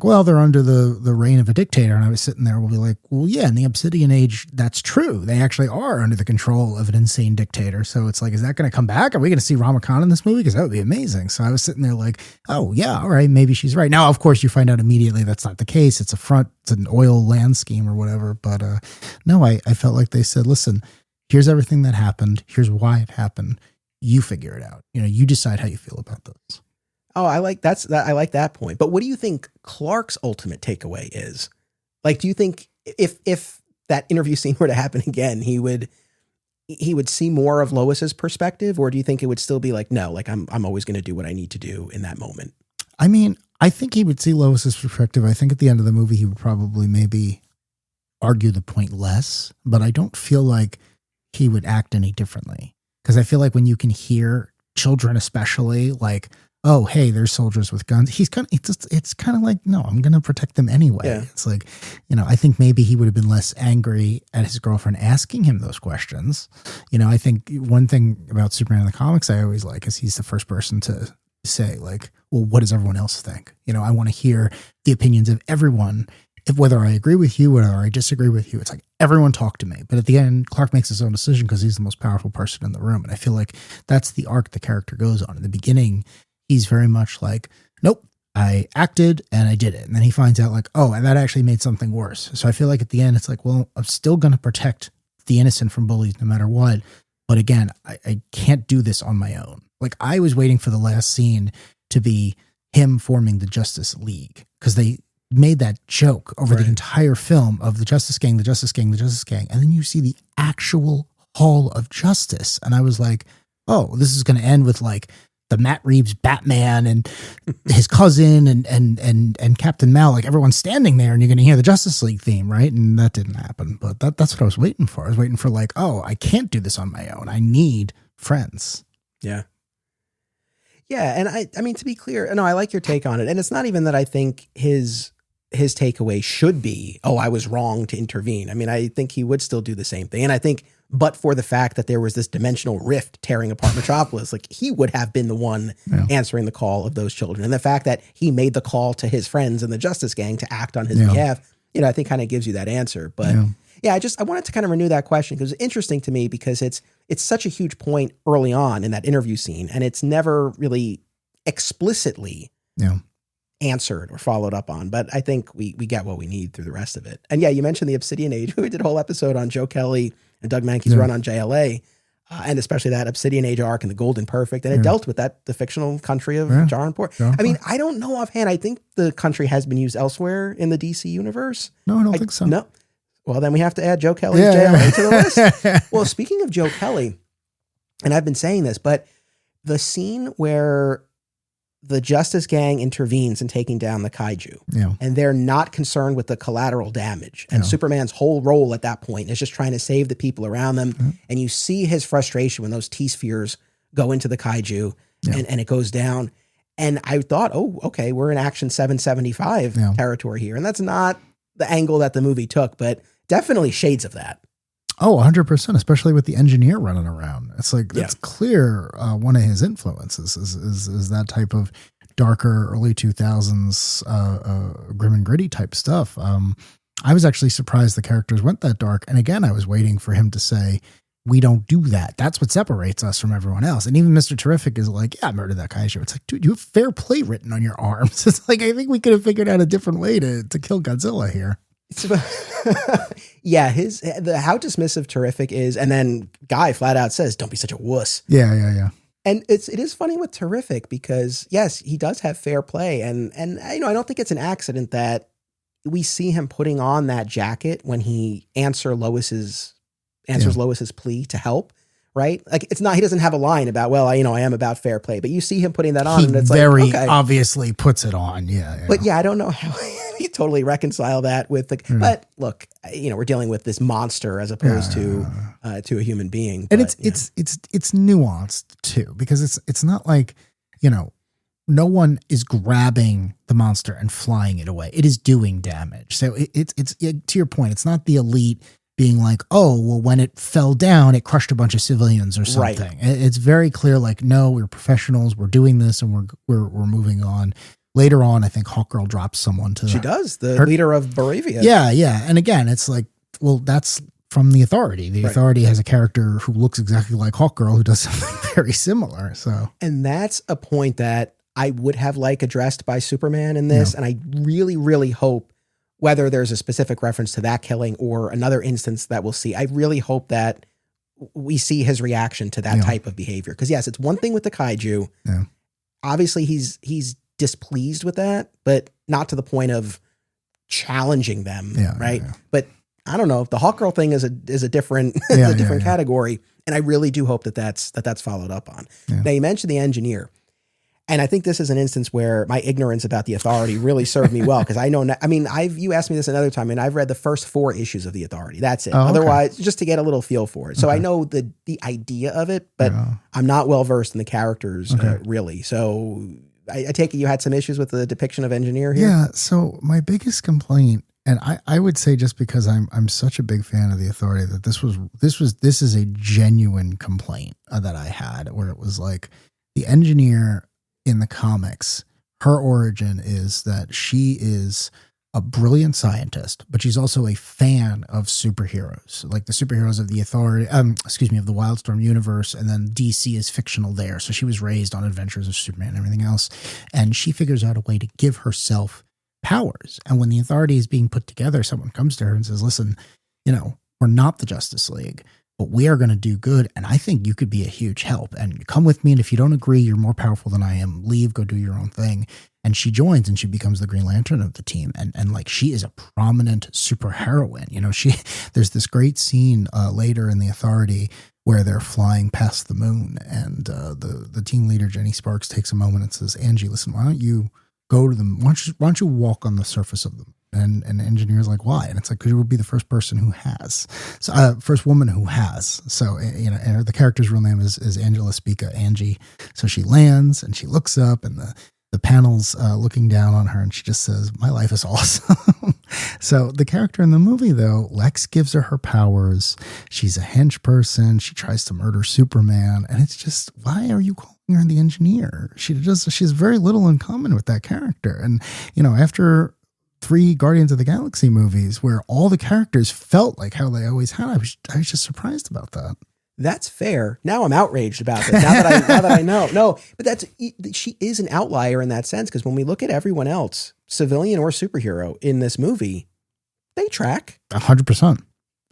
well, they're under the reign of a dictator. And I was sitting there, we'll be like, well, yeah, in the Obsidian Age, that's true. They actually are under the control of an insane dictator. So it's like, is that going to come back? Are we going to see Rama Khan in this movie? Because that would be amazing. So I was sitting there like, oh yeah, all right, maybe she's right. Now, of course, you find out immediately that's not the case. It's an oil land scheme or whatever. But no, I felt like they said, listen, here's everything that happened. Here's why it happened. You figure it out. You know, you decide how you feel about this. Oh, I like that point. But what do you think Clark's ultimate takeaway is? Like, do you think if that interview scene were to happen again, he would see more of Lois's perspective, or do you think it would still be like, no, like I'm always going to do what I need to do in that moment? I mean, I think he would see Lois's perspective. I think at the end of the movie, he would probably maybe argue the point less, but I don't feel like he would act any differently. Because I feel like when you can hear children, especially, like, oh, hey, there's soldiers with guns, it's kind of like, no, I'm going to protect them anyway. Yeah. It's like, you know, I think maybe he would have been less angry at his girlfriend asking him those questions. You know, I think one thing about Superman in the comics I always like is he's the first person to say, like, well, what does everyone else think? You know, I want to hear the opinions of everyone. Whether I agree with you, whether I disagree with you, it's like, everyone talk to me. But at the end, Clark makes his own decision because he's the most powerful person in the room. And I feel like that's the arc the character goes on. In the beginning, he's very much like, nope, I acted and I did it. And then he finds out like, oh, and that actually made something worse. So I feel like at the end, it's like, well, I'm still going to protect the innocent from bullies no matter what. But again, I can't do this on my own. Like, I was waiting for the last scene to be him forming the Justice League, because they made that joke over the entire film of the Justice Gang, the Justice Gang, the Justice Gang. And then you see the actual Hall of Justice. And I was like, oh, this is going to end with like the Matt Reeves Batman and his cousin and Captain Mal, like everyone's standing there and you're going to hear the Justice League theme, right? And that didn't happen. But that's what I was waiting for. I was waiting for like, oh, I can't do this on my own. I need friends. Yeah. Yeah. And I mean, to be clear, no, I like your take on it. And it's not even that I think his his takeaway should be, oh, I was wrong to intervene. I mean, I think he would still do the same thing. And I think, but for the fact that there was this dimensional rift tearing apart Metropolis, like he would have been the one answering the call of those children. And the fact that he made the call to his friends in the Justice Gang to act on his behalf, I think kind of gives you that answer. But I wanted to kind of renew that question because it's interesting to me because it's such a huge point early on in that interview scene. And it's never really explicitly answered or followed up on, but I think we get what we need through the rest of it. And you mentioned the Obsidian Age. We did a whole episode on Joe Kelly and Doug Mankey's run on JLA, and especially that Obsidian Age arc and the Golden Perfect, and it dealt with the fictional country of Jaranpur. I mean, I don't know offhand. I think the country has been used elsewhere in the DC universe. No, I don't think so. No. Well, then we have to add Joe Kelly's JLA to the list. Well, speaking of Joe Kelly, and I've been saying this, but the scene where the Justice Gang intervenes in taking down the kaiju, and they're not concerned with the collateral damage. And Superman's whole role at that point is just trying to save the people around them. And you see his frustration when those T-spheres go into the kaiju and it goes down. And I thought, oh, okay, we're in Action 775 territory here. And that's not the angle that the movie took, but definitely shades of that. Oh, 100%, especially with the engineer running around. It's like, it's clear one of his influences is that type of darker early 2000s grim and gritty type stuff. I was actually surprised the characters went that dark. And again, I was waiting for him to say, we don't do that. That's what separates us from everyone else. And even Mr. Terrific is like, yeah, murder that kaiju. It's like, dude, you have fair play written on your arms. It's like, I think we could have figured out a different way to kill Godzilla here. How dismissive Terrific is, and then Guy flat out says, "Don't be such a wuss." Yeah. And it is funny with Terrific because yes, he does have fair play, and I don't think it's an accident that we see him putting on that jacket when he answers Lois's plea to help. Right? Like it's not, he doesn't have a line about, well, I am about fair play, but you see him putting that on and it's very like, okay. Obviously puts it on. Yeah. But I don't know how he totally reconcile that with but look, we're dealing with this monster as opposed to a human being. And it's nuanced too, because it's not like, no one is grabbing the monster and flying it away. It is doing damage. So it's to your point, it's not the elite being like, oh, well, when it fell down, it crushed a bunch of civilians or something. Right. It's very clear, like, no, we're professionals, we're doing this, and we're moving on. Later on, I think Hawkgirl drops someone to she does, the leader of Baravia. Yeah. And again, it's like, well, that's from the Authority. The Authority has a character who looks exactly like Hawkgirl who does something very similar. So, and that's a point that I would have addressed by Superman in this, and I really, really hope, whether there's a specific reference to that killing or another instance that we'll see, I really hope that we see his reaction to that type of behavior. Because yes, it's one thing with the kaiju. Yeah. Obviously, he's displeased with that, but not to the point of challenging them, right? Yeah. But I don't know. The Hawkgirl thing is a different category, and I really do hope that's followed up on. Yeah. Now you mentioned the engineer. And I think this is an instance where my ignorance about the Authority really served me well, because I know, you asked me this another time, and I've read the first 4 issues of the Authority. That's it. Oh, otherwise, just to get a little feel for it. So I know the idea of it, but I'm not well versed in the characters really. So I take it you had some issues with the depiction of Engineer here? Yeah. So my biggest complaint, and I would say just because I'm such a big fan of the Authority, that this is a genuine complaint that I had, where it was like the Engineer in the comics, her origin is that she is a brilliant scientist, but she's also a fan of superheroes, like the superheroes of the Authority, of the Wildstorm universe, and then DC is fictional there. So she was raised on Adventures of Superman and everything else, and she figures out a way to give herself powers. And when the Authority is being put together, someone comes to her and says, listen, we're not the Justice League, but we are going to do good, and I think you could be a huge help. And come with me, and if you don't agree, you're more powerful than I am. Leave, go do your own thing. And she joins, and she becomes the Green Lantern of the team. And like, she is a prominent superheroine. There's this great scene later in the Authority where they're flying past the moon, and the team leader, Jenny Sparks, takes a moment and says, Angie, listen, why don't you go to them? Why don't you walk on the surface of them? And the Engineer's like, why? And it's like, because you will be the first person who has. So, first woman who has. So, and the character's real name is Angela Spica, Angie. So she lands and she looks up, and the the panel's looking down on her and she just says, "My life is awesome." So the character in the movie, though, Lex gives her powers. She's a hench person. She tries to murder Superman. And it's just, why are you calling her the engineer? She has very little in common with that character. And, after 3 Guardians of the Galaxy movies where all the characters felt like how they always had, I was just surprised about that. That's fair. Now I'm outraged about this. Now that I know. No, but she is an outlier in that sense, because when we look at everyone else, civilian or superhero in this movie, they track 100%.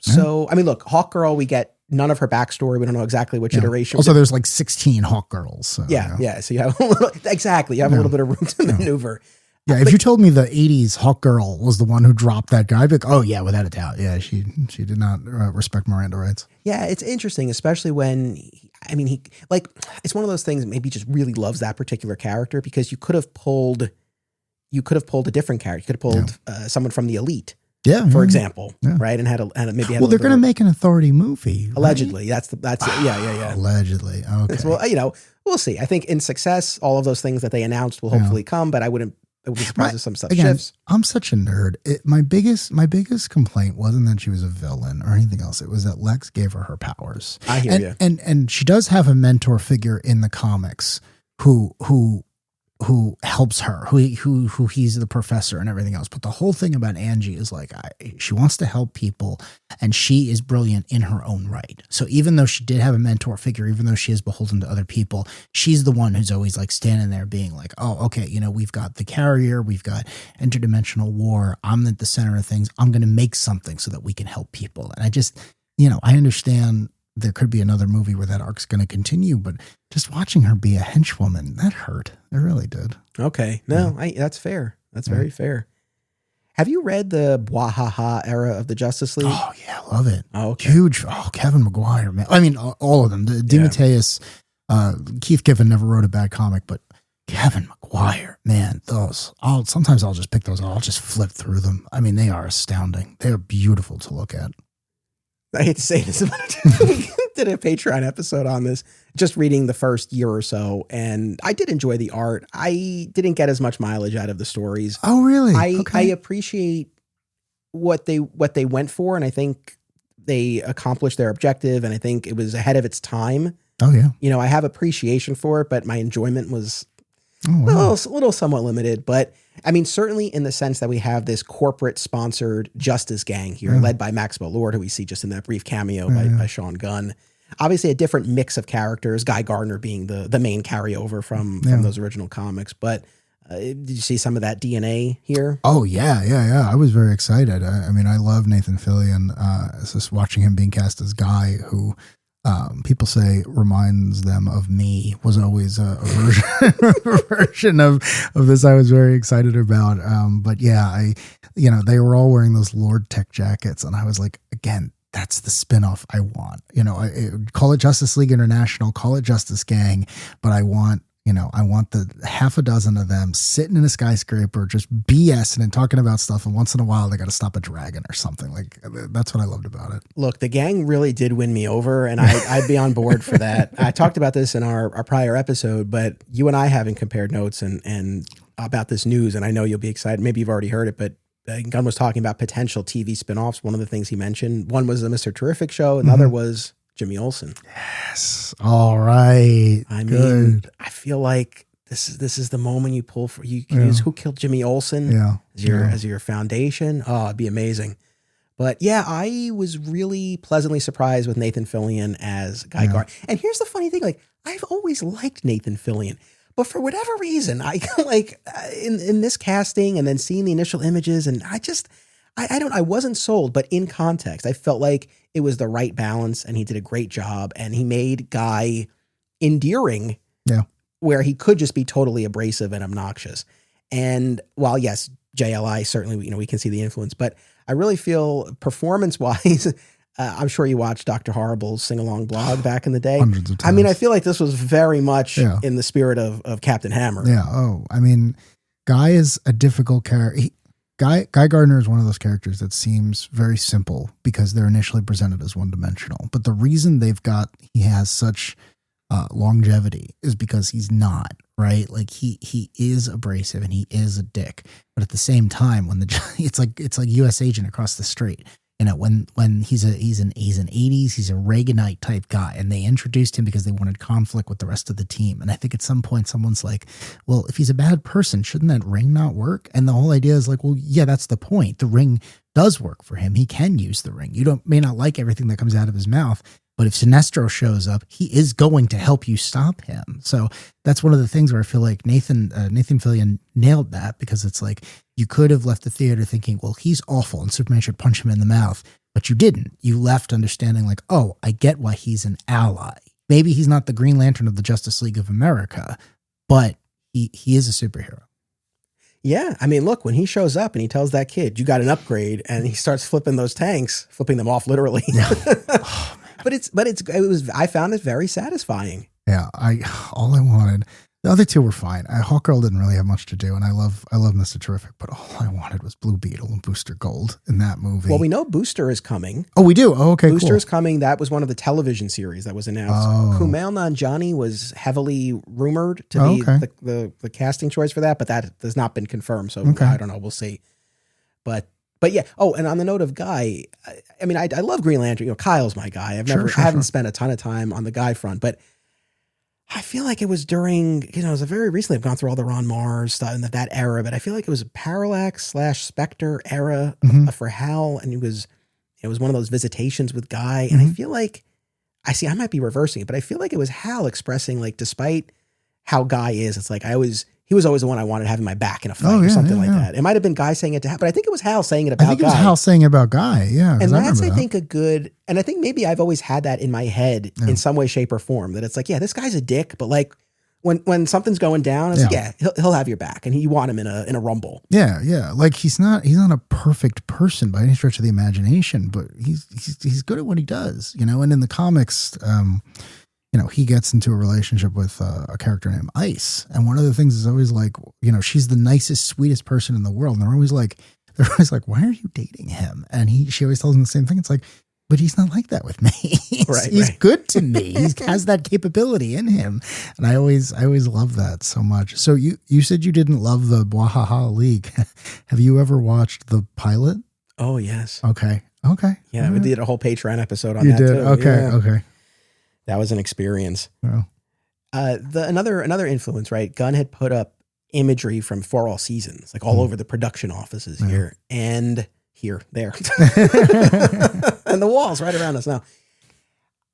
So, I mean, look, Hawkgirl, we get none of her backstory. We don't know exactly which iteration. Also, there's like 16 Hawkgirls. So, yeah. So you have a little, exactly. You have a little bit of room to maneuver. Yeah, if you told me the 80s Hawkgirl was the one who dropped that guy, I'd be like, oh yeah, without a doubt. Yeah, she did not respect Miranda rights. Yeah, it's interesting, especially when, he it's one of those things, maybe he just really loves that particular character, because you could have pulled a different character. You could have pulled someone from the Elite. Yeah, for example, right, and had maybe. Well, they're going to make an Authority movie, right? Allegedly. That's yeah. Allegedly, okay. Well, we'll see. I think in success, all of those things that they announced will hopefully come, but I would be surprised if some stuff shifts. I'm such a nerd. My biggest complaint wasn't that she was a villain or anything else. It was that Lex gave her powers. I hear you. And she does have a mentor figure in the comics who helps her, who he's the professor and everything else. But the whole thing about Angie is like, she wants to help people, and she is brilliant in her own right. So even though she did have a mentor figure, even though she is beholden to other people, she's the one who's always like standing there being like, oh, okay, we've got the carrier, we've got interdimensional war. I'm at the center of things. I'm going to make something so that we can help people. And I just, I understand there could be another movie where that arc's going to continue, but just watching her be a henchwoman, that hurt. It really did. Okay. No, that's fair. That's very fair. Have you read the Bwahaha era of the Justice League? Oh, yeah. Love it. Oh, okay. Huge. Oh, Kevin Maguire, man. I mean, all of them. DeMatteis, Keith Giffen never wrote a bad comic, but Kevin Maguire, man, sometimes I'll just pick those. I'll just flip through them. I mean, they are astounding. They are beautiful to look at. I hate to say this, but we did a Patreon episode on this, just reading the first year or so, and I did enjoy the art. I didn't get as much mileage out of the stories. Oh, really? I appreciate what they went for, and I think they accomplished their objective, and I think it was ahead of its time. Oh, yeah. I have appreciation for it, but my enjoyment was a little somewhat limited. But I mean, certainly in the sense that we have this corporate sponsored justice gang here, led by Maxwell Lord, who we see just in that brief cameo by Sean Gunn. Obviously a different mix of characters, Guy Gardner being the main carryover from those original comics. But did you see some of that DNA here? Oh, yeah. I was very excited. I mean, I love Nathan Fillion. Just watching him being cast as Guy, who people say reminds them of me, was always a version of this I was very excited about. But yeah, they were all wearing those Lord Tech jackets, and I was like, again, that's the spinoff I want. Call it Justice League International, call it Justice Gang, but I want the half a dozen of them sitting in a skyscraper, just BSing and talking about stuff. And once in a while, they got to stop a dragon or something. Like, that's what I loved about it. Look, the gang really did win me over, and I'd be on board for that. I talked about this in our prior episode, but you and I haven't compared notes and about this news, and I know you'll be excited. Maybe you've already heard it, but Gunn was talking about potential TV spinoffs. One of the things he mentioned, one was the Mr. Terrific show. Another was Jimmy Olsen. Yes. All right. I mean, I feel like this is the moment you pull for you can use Who Killed Jimmy Olsen as your foundation. Oh, it'd be amazing. But yeah, I was really pleasantly surprised with Nathan Fillion as Guy Gardner. And here's the funny thing, like, I've always liked Nathan Fillion, but for whatever reason, I like in this casting and then seeing the initial images, and I wasn't sold, but in context, I felt like it was the right balance, and he did a great job, and he made Guy endearing, where he could just be totally abrasive and obnoxious. And while yes, JLI certainly, we can see the influence, but I really feel performance-wise, I'm sure you watched Dr. Horrible's sing-along blog back in the day. Hundreds of times. I mean, I feel like this was very much in the spirit of Captain Hammer. Yeah. Oh, I mean, Guy is a difficult character. Guy Gardner is one of those characters that seems very simple because they're initially presented as one-dimensional. But the reason he has such longevity is because he's not, right? Like he is abrasive and he is a dick, but at the same time, when it's like U.S. agent across the street. You know, when he's an 80s, he's a Reaganite type guy, and they introduced him because they wanted conflict with the rest of the team. And I think at some point someone's like, well, if he's a bad person, shouldn't that ring not work? And the whole idea is like, well, yeah, that's the point. The ring does work for him. He can use the ring. You may not like everything that comes out of his mouth, but if Sinestro shows up, he is going to help you stop him. So that's one of the things where I feel like Nathan Fillion nailed that, because it's like, you could have left the theater thinking, well, he's awful and Superman should punch him in the mouth, but you didn't. You left understanding like, oh, I get why he's an ally. Maybe he's not the Green Lantern of the Justice League of America, but he is a superhero. Yeah. I mean, look, when he shows up and he tells that kid, you got an upgrade, and he starts flipping those tanks, flipping them off literally. Yeah. Oh, I found it very satisfying. Yeah. All I wanted, the other two were fine. Hawkgirl didn't really have much to do, and I love Mr. Terrific, but all I wanted was Blue Beetle and Booster Gold in that movie. Well, we know Booster is coming. Oh, we do? Oh, okay, Booster cool. is coming. That was one of the television series that was announced. Oh. Kumail Nanjiani was heavily rumored to be the casting choice for that, but that has not been confirmed, so I don't know. We'll see. But yeah. Oh, and on the note of Guy, I mean, I love Green Lantern. You know, Kyle's my guy. I haven't spent a ton of time on the Guy front, but I feel like it was during, it was very recently, I've gone through all the Ron Mars stuff in that era, but I feel like it was a Parallax / Spectre era for Hal. And it was one of those visitations with Guy. And I feel like, I might be reversing it, but I feel like it was Hal expressing, like, despite how Guy is, it's like, he was always the one I wanted to have in my back in a fight or something like that. It might've been Guy saying it to Hal, but I think it was Hal saying it about Guy. I think it was Hal saying it about Guy. Yeah. And that's, I think, and I think maybe I've always had that in my head in some way, shape or form, that it's like, yeah, this guy's a dick, but like when something's going down, it's like, he'll have your back, and you want him in a rumble. Yeah. Yeah. Like he's not a perfect person by any stretch of the imagination, but he's good at what he does, and in the comics, he gets into a relationship with a character named Ice. And one of the things is always like, she's the nicest, sweetest person in the world. And they're always like, why are you dating him? And she always tells him the same thing. It's like, but he's not like that with me. He's good to me. He has that capability in him. And I always love that so much. So you said you didn't love the Bwahaha League. Have you ever watched the pilot? Oh, yes. Okay. Yeah, we did a whole Patreon episode on you that did? too. Okay. That was an experience. Oh. Another influence, right? Gunn had put up imagery from For All Seasons, like all over the production offices here and there, and the walls right around us now.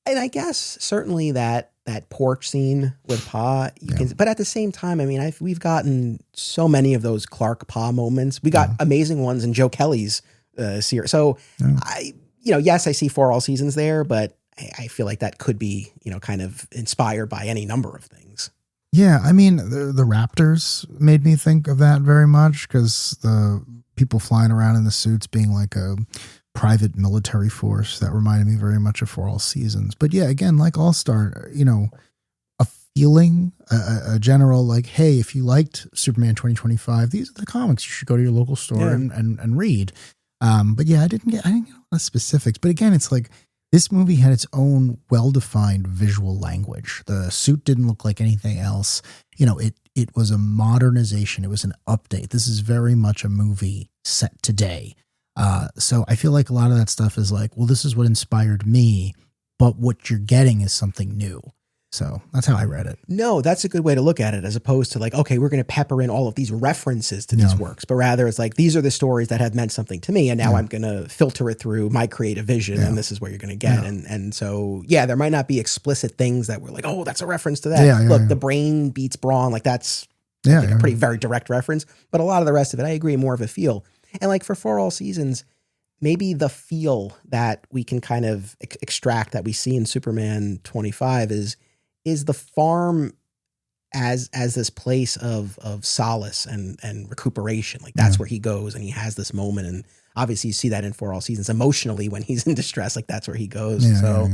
And I guess certainly that porch scene with Pa, but at the same time, I mean, we've gotten so many of those Clark Pa moments. We got amazing ones in Joe Kelly's series. So yes, I see For All Seasons there, but I feel like that could be, kind of inspired by any number of things. Yeah. I mean, the Raptors made me think of that very much, because the people flying around in the suits being like a private military force, that reminded me very much of For All Seasons. But yeah, again, like All-Star, a feeling, a general, like, hey, if you liked Superman 2025, these are the comics you should go to your local store and read. But yeah, I didn't get a lot of specifics. But again, it's like, this movie had its own well-defined visual language. The suit didn't look like anything else. It was a modernization. It was an update. This is very much a movie set today. So I feel like a lot of that stuff is like, well, this is what inspired me, but what you're getting is something new. So that's how I read it. No, that's a good way to look at it, as opposed to like, okay, we're going to pepper in all of these references to these works, but rather it's like, these are the stories that have meant something to me. And now I'm going to filter it through my creative vision. And this is what you're going to get. And so, there might not be explicit things that were like, oh, that's a reference to that. Look, the brain beats brawn. Like that's a pretty very direct reference, but a lot of the rest of it, I agree, more of a feel. And like for All Seasons, maybe the feel that we can kind of extract that we see in Superman 25 is the farm as this place of solace and recuperation. Like that's where he goes and he has this moment. And obviously you see that in For All Seasons emotionally when he's in distress, like that's where he goes. So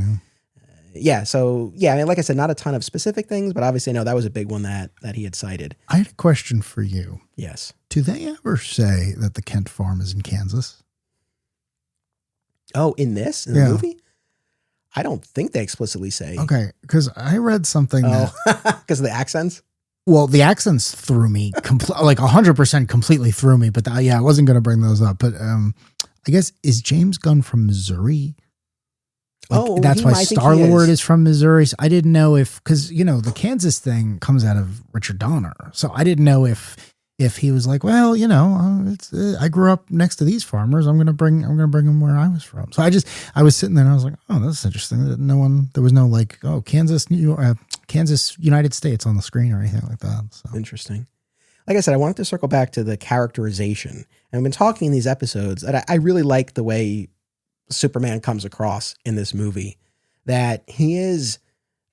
I mean, like I said, not a ton of specific things, but obviously I know that was a big one that he had cited. I had a question for you. Yes. Do they ever say that the Kent farm is in Kansas? Oh, in the movie? I don't think they explicitly say. Okay, because I read something because of the accents? Well, the accents threw me like 100% completely threw me, but I wasn't going to bring those up. But I guess, is James Gunn from Missouri? Like, that's why Star-Lord is from Missouri. So I didn't know because the Kansas thing comes out of Richard Donner. So I didn't know if he was like, well, I grew up next to these farmers. I'm going to bring them where I was from. So I was sitting there and I was like, oh, that's interesting. There was no like, oh, Kansas, United States on the screen or anything like that. So interesting. Like I said, I wanted to circle back to the characterization. And I've been talking in these episodes that I really like the way Superman comes across in this movie, that he is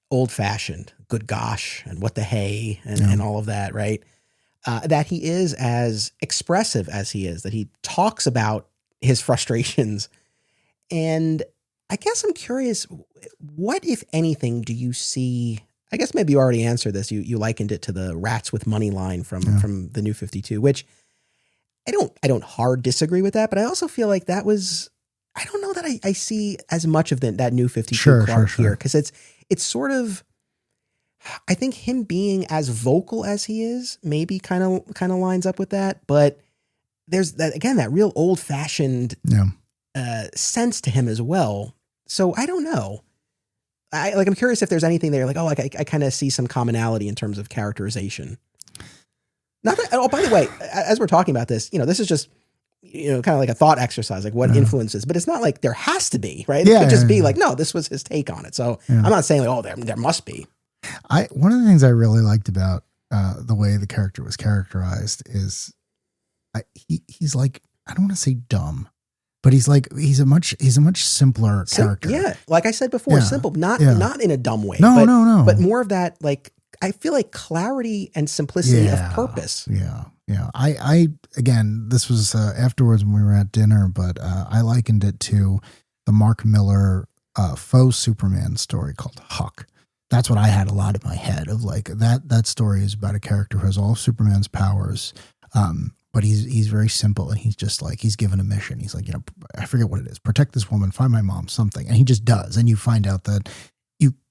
old fashioned, good gosh, and what the hey, and all of that, right? That he is as expressive as he is, that he talks about his frustrations. And I guess I'm curious, what, if anything, do you see? I guess maybe you already answered this. You likened it to the rats with money line from the New 52, which I don't hard disagree with that, but I also feel like that was, I don't know that I see as much of that New 52 Clark here, because it's sort of, I think him being as vocal as he is maybe kind of lines up with that, but there's that real old fashioned sense to him as well. So I don't know. I'm curious if there's anything there, like, oh, like I kind of see some commonality in terms of characterization. Not that, oh, by the way, as we're talking about this, this is just, kind of like a thought exercise, like what influences, but it's not like there has to be, right? It could just be like, no, this was his take on it. So I'm not saying like, oh, there must be. One of the things I really liked about the way the character was characterized is he's like, I don't want to say dumb, but he's a much simpler character. Yeah. Like I said before, simple, not in a dumb way. No. But more of that, like, I feel like clarity and simplicity of purpose. Yeah. I again, this was afterwards when we were at dinner, but I likened it to the Mark Miller faux Superman story called Huck. That's what I had a lot in my head of, like, that story is about a character who has all of Superman's powers, but he's very simple, and he's just like, he's given a mission. He's like, I forget what it is. Protect this woman, find my mom, something. And he just does. And you find out that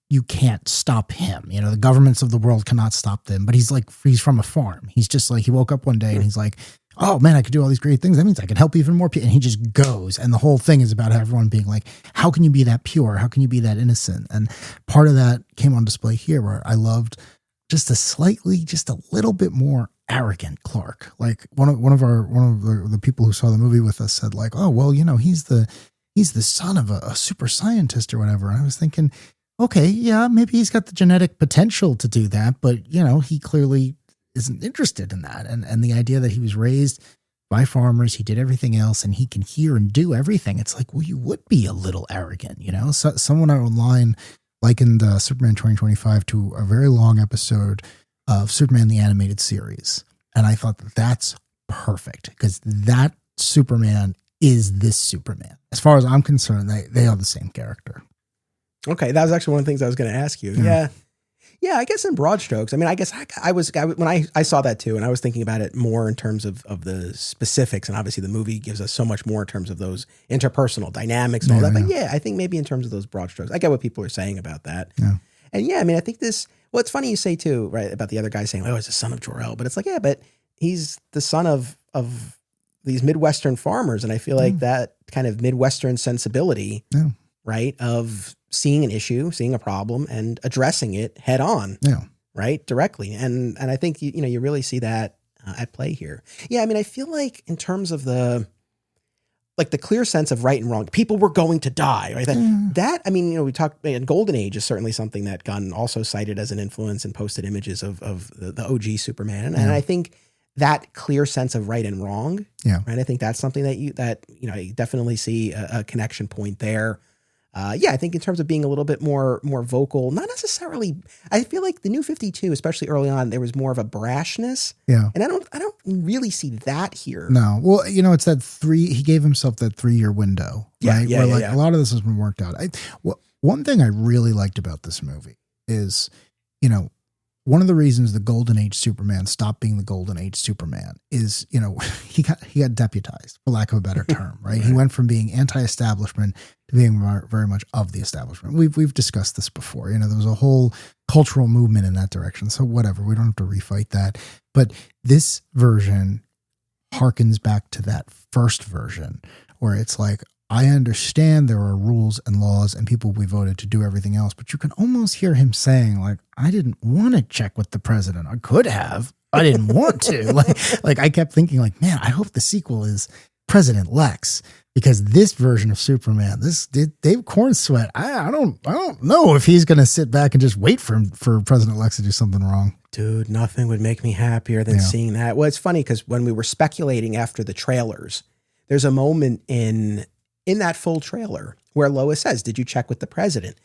you can't stop him. The governments of the world cannot stop them, but he's from a farm. He's just like, he woke up one day and he's like, oh man, I could do all these great things. That means I can help even more people. And he just goes. And the whole thing is about everyone being like, how can you be that pure? How can you be that innocent? And part of that came on display here, where I loved just a little bit more arrogant Clark. Like one of the people who saw the movie with us said, like, oh, well, he's the son of a super scientist or whatever. And I was thinking, okay, yeah, maybe he's got the genetic potential to do that, but he clearly isn't interested in that. And the idea that he was raised by farmers, he did everything else, and he can hear and do everything. It's like, well, you would be a little arrogant, So, someone online likened Superman 2025 to a very long episode of Superman the Animated Series. And I thought that's perfect, because that Superman is this Superman. As far as I'm concerned, they are the same character. Okay, that was actually one of the things I was going to ask you. Yeah. I guess in broad strokes. I mean, I guess I was when I saw that too, and I was thinking about it more in terms of the specifics, and obviously the movie gives us so much more in terms of those interpersonal dynamics and all that. But I think maybe in terms of those broad strokes, I get what people are saying about that. Yeah. And I mean, I think this. Well, it's funny you say too, right, about the other guy saying, "Oh, he's the son of Jor-El," but it's like, yeah, but he's the son of these Midwestern farmers, and I feel like that kind of Midwestern sensibility, right, of seeing an issue, seeing a problem, and addressing it head on, right, directly. And I think, you really see that at play here. Yeah, I mean, I feel like in terms of the clear sense of right and wrong, people were going to die, right? That I mean, we talked, and Golden Age is certainly something that Gunn also cited as an influence and posted images of the OG Superman. And I think that clear sense of right and wrong, right? I think that's something that you definitely see a connection point there. I think in terms of being a little bit more vocal, not necessarily. I feel like the New 52, especially early on, there was more of a brashness. Yeah, and I don't really see that here. No, well, it's that he gave himself that 3-year window, right? Where a lot of this has been worked out. One thing I really liked about this movie is, one of the reasons the Golden Age Superman stopped being the Golden Age Superman is, he got deputized, for lack of a better term, right? He went from being anti-establishment to being very much of the establishment. We've discussed this before. There was a whole cultural movement in that direction. So whatever, we don't have to refight that. But this version harkens back to that first version where it's like, I understand there are rules and laws and people we voted to do everything else, but you can almost hear him saying, like, I didn't want to check with the president. I could have. I didn't want to. Like I kept thinking, like, man, I hope the sequel is President Lex, because this version of Superman, this Dave Cornsweet, I don't know if he's going to sit back and just wait for President Lex to do something wrong. Dude, nothing would make me happier than seeing that. Well, it's funny because when we were speculating after the trailers, there's a moment in that full trailer where Lois says, did you check with the president?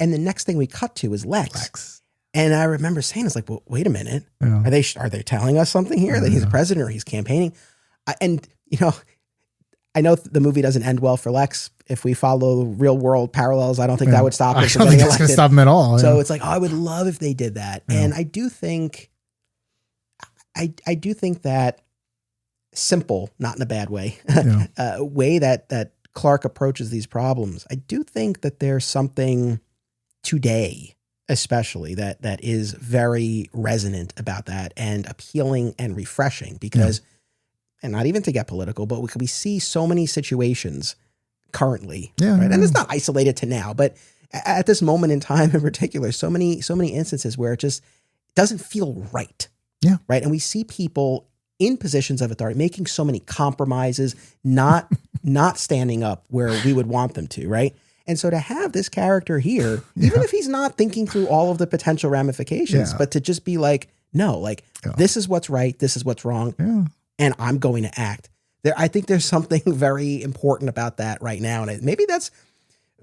And the next thing we cut to is Lex. And I remember saying, it's like, well, wait a minute. Yeah. Are they telling us something here that he's the president or he's campaigning? I know the movie doesn't end well for Lex. If we follow real world parallels, I don't think that would stop him from getting elected. I don't think it's going to stop him at all. So it's like, I would love if they did that. Yeah. And I do think that simple, not in a bad way, way that Clark approaches these problems, I do think that there's something today, especially that is very resonant about that and appealing and refreshing because, and not even to get political, but we see so many situations currently, right? And it's not isolated to now, but at this moment in time in particular, so many instances where it just doesn't feel right. Yeah. Right. And we see people in positions of authority making so many compromises, not standing up where we would want them to, right? And so to have this character here, even if he's not thinking through all of the potential ramifications, but to just be like, no, like this is what's right, this is what's wrong, and I'm going to act. I think there's something very important about that right now. And maybe that's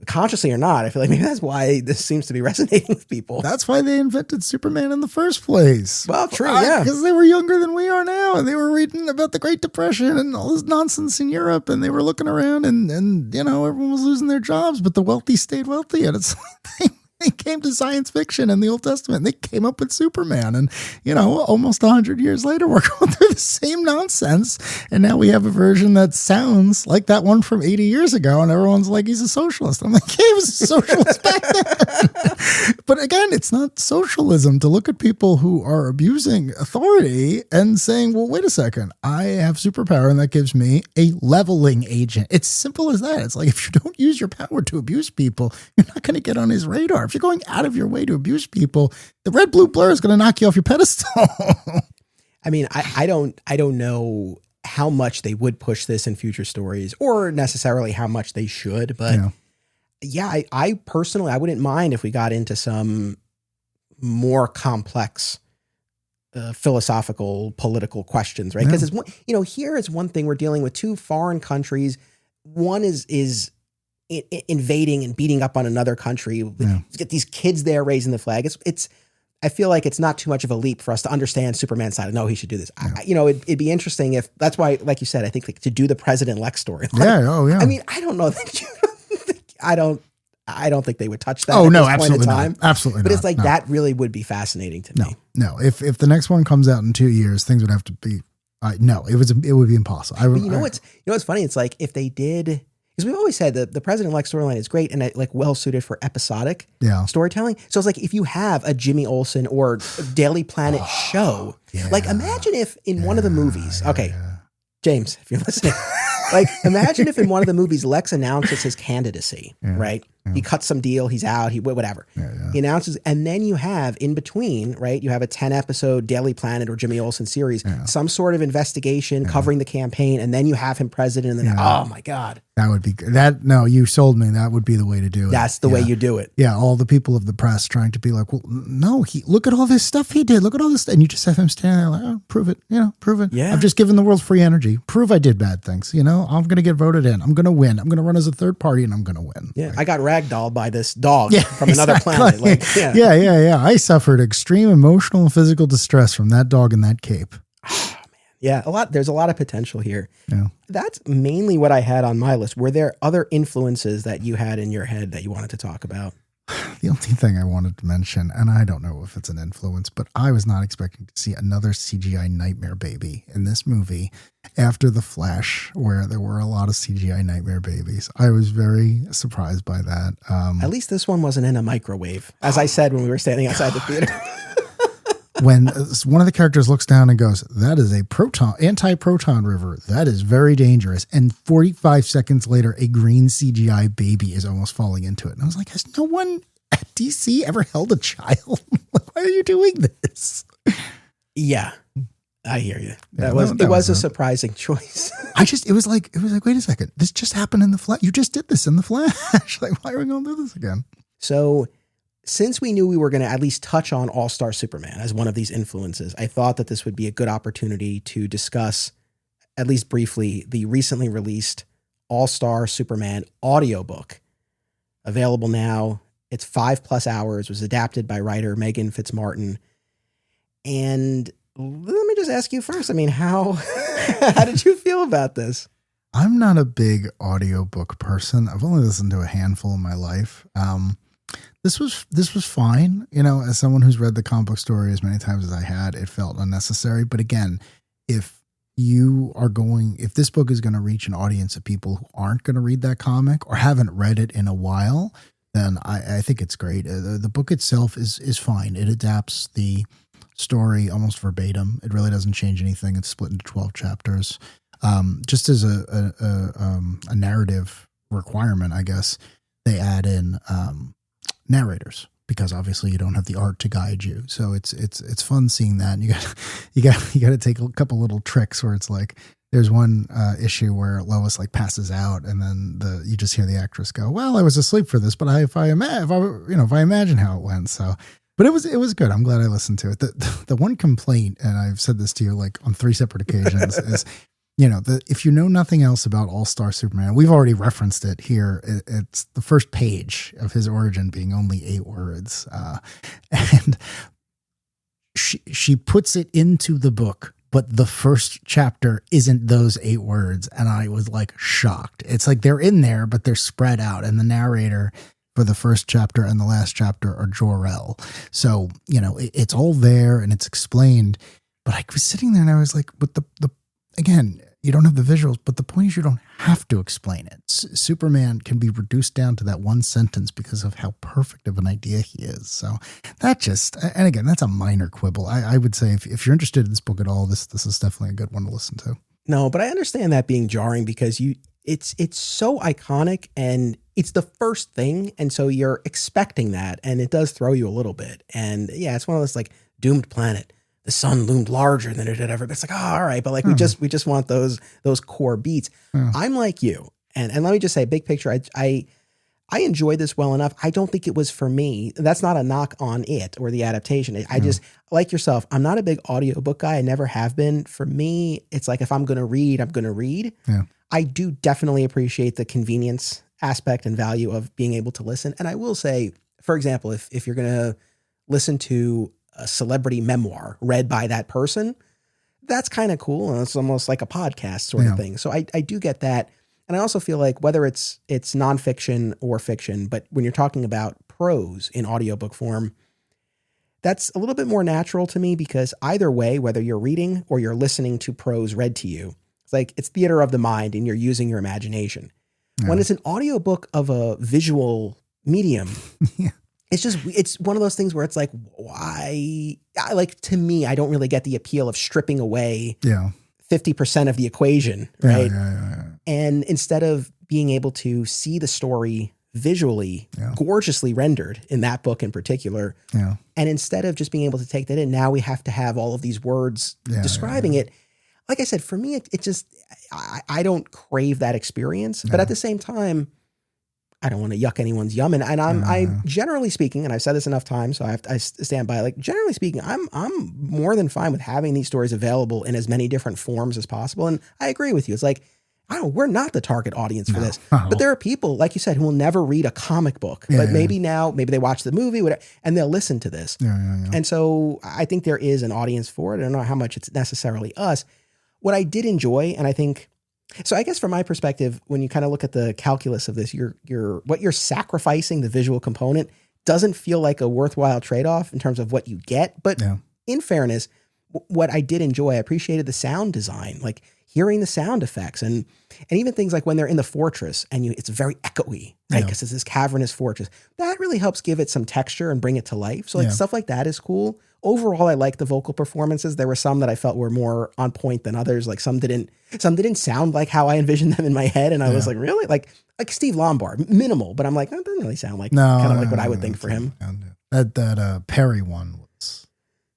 consciously or not. I feel like maybe that's why this seems to be resonating with people. That's why they invented Superman in the first place. Well, true, yeah. Because they were younger than we are now, and they were reading about the Great Depression and all this nonsense in Europe, and they were looking around, and everyone was losing their jobs, but the wealthy stayed wealthy, and it's like they came to science fiction in the Old Testament. They came up with Superman, and almost 100 years later, we're going through the same nonsense, and now we have a version that sounds like that one from 80 years ago, and everyone's like, he's a socialist. I'm like, he was a socialist back then. But again, it's not socialism to look at people who are abusing authority and saying, well, wait a second, I have superpower, and that gives me a leveling agent. It's simple as that. It's like, if you don't use your power to abuse people, you're not going to get on his radar. If you're going out of your way to abuse people, the red blue blur is going to knock you off your pedestal. I mean, I don't know how much they would push this in future stories or necessarily how much they should, but I personally, I wouldn't mind if we got into some more complex philosophical, political questions, right? Because it's here is one thing, we're dealing with two foreign countries. One is invading and beating up on another country. Get these kids there raising the flag. It's. I feel like it's not too much of a leap for us to understand Superman's side. No, he should do this. It'd be interesting if that's why, like you said, I think to do the President Lex story. I mean, I don't know that. I don't think they would touch that. Oh no, absolutely not. Absolutely, but it's like that really would be fascinating to me. No. If the next one comes out in 2 years, things would have to be. It would be impossible. What's funny? It's like if they did. Because we've always said that the President Lex storyline is great and like well suited for episodic storytelling. So it's like if you have a Jimmy Olsen or Daily Planet show, like imagine if in one of the movies, James, if you're listening, like imagine if in one of the movies Lex announces his candidacy, right? Yeah. He cuts some deal, he's out, whatever. He announces, and then you have in between, right? You have a 10-episode Daily Planet or Jimmy Olsen series, some sort of investigation covering the campaign, and then you have him president, and then oh my God. That would be good. No, you sold me. That would be the way to do it. That's the way you do it. Yeah, all the people of the press trying to be like, well, no, look at all this stuff he did. Look at all this, and you just have him standing there like, oh, prove it, prove it. Yeah. I've just given the world free energy. Prove I did bad things. I'm going to get voted in. I'm going to win. I'm going to run as a third party, and I'm going to win. Yeah, I got ragdolled by this dog from another planet. Like, yeah. I suffered extreme emotional and physical distress from that dog in that cape. Oh, man. Yeah, there's a lot of potential here. Yeah. That's mainly what I had on my list. Were there other influences that you had in your head that you wanted to talk about? The only thing I wanted to mention, and I don't know if it's an influence, but I was not expecting to see another CGI nightmare baby in this movie after The Flash, where there were a lot of CGI nightmare babies. I was very surprised by that. At least this one wasn't in a microwave, as I said when we were standing outside the theater. When one of the characters looks down and goes, "That is a anti-proton river. That is very dangerous." And 45 seconds later, a green CGI baby is almost falling into it. And I was like, has no one at DC ever held a child? Why are you doing this? Yeah, I hear you. It was a surprising choice. It was like, wait a second. This just happened in The Flash. You just did this in The Flash. Like, why are we going to do this again? So, since we knew we were going to at least touch on All-Star Superman as one of these influences, I thought that this would be a good opportunity to discuss, at least briefly, the recently released All-Star Superman audiobook. Available now. It's 5+ hours, was adapted by writer Megan Fitzmartin. And let me just ask you first, I mean, how did you feel about this? I'm not a big audiobook person. I've only listened to a handful in my life. This was fine. You know, as someone who's read the comic book story as many times as I had, it felt unnecessary. But again, if this book is going to reach an audience of people who aren't going to read that comic or haven't read it in a while, then I think it's great. The book itself is fine. It adapts the story almost verbatim. It really doesn't change anything. It's split into 12 chapters. Just as a narrative requirement, I guess, they add in narrators, because obviously you don't have the art to guide you. So it's fun seeing that. And you got to take a couple little tricks where it's like, there's one issue where Lois like passes out, and then you just hear the actress go, "Well, I was asleep for this, but if I imagine how it went." So, but it was good. I'm glad I listened to it. The one complaint, and I've said this to you like on 3 separate occasions, is, if you know nothing else about All-Star Superman, we've already referenced it here. It's the first page of his origin being only 8 words. And she puts it into the book, but the first chapter isn't those 8 words. And I was like shocked. It's like they're in there, but they're spread out. And the narrator for the first chapter and the last chapter are Jor-El. So, it's all there and it's explained. But I was sitting there and I was like, but again, you don't have the visuals, but the point is you don't have to explain it. Superman can be reduced down to that one sentence because of how perfect of an idea he is. So and again, that's a minor quibble. I would say if you're interested in this book at all, this is definitely a good one to listen to. No, but I understand that being jarring because it's so iconic and it's the first thing. And so you're expecting that, and it does throw you a little bit. And yeah, it's one of those like doomed planet. The sun loomed larger than it had ever been. It's like, oh, all right. But like, we just want those core beats. Yeah. I'm like you. And let me just say, big picture, I enjoyed this well enough. I don't think it was for me. That's not a knock on it or the adaptation. I just, like yourself, I'm not a big audiobook guy. I never have been. For me, it's like, if I'm going to read, I'm going to read. Yeah. I do definitely appreciate the convenience aspect and value of being able to listen. And I will say, for example, if you're going to listen to a celebrity memoir read by that person, that's kind of cool. And it's almost like a podcast sort of thing. So I do get that. And I also feel like whether it's nonfiction or fiction, but when you're talking about prose in audiobook form, that's a little bit more natural to me, because either way, whether you're reading or you're listening to prose read to you, it's like it's theater of the mind and you're using your imagination. Yeah. When it's an audiobook of a visual medium, it's one of those things where it's like, why? To me, I don't really get the appeal of stripping away 50% of the equation, right? Yeah. And instead of being able to see the story visually, gorgeously rendered in that book in particular, and instead of just being able to take that in, now we have to have all of these words describing it. Like I said, for me, it just, I don't crave that experience, but at the same time, I don't want to yuck anyone's yum. And I'm generally speaking, and I've said this enough times, so I stand by, like, generally speaking, I'm more than fine with having these stories available in as many different forms as possible. And I agree with you. It's like, we're not the target audience for this, but there are people, like you said, who will never read a comic book, but maybe they watch the movie, whatever, and they'll listen to this. And so I think there is an audience for it. I don't know how much it's necessarily us. What I did enjoy, and I think, so I guess from my perspective, when you kind of look at the calculus of this, what you're sacrificing, the visual component, doesn't feel like a worthwhile trade-off in terms of what you get. But Yeah. in fairness, what I did enjoy, I appreciated the sound design, like hearing the sound effects and even things like when they're in the fortress and it's very echoey, right? Because it's this cavernous fortress. That really helps give it some texture and bring it to life. So like stuff like that is cool. Overall, I like the vocal performances. There were some that I felt were more on point than others. Like some didn't sound like how I envisioned them in my head. And I was like, really? Like Steve Lombard, minimal, but I'm like, that doesn't really sound like kind of like what I would think for him. That Perry one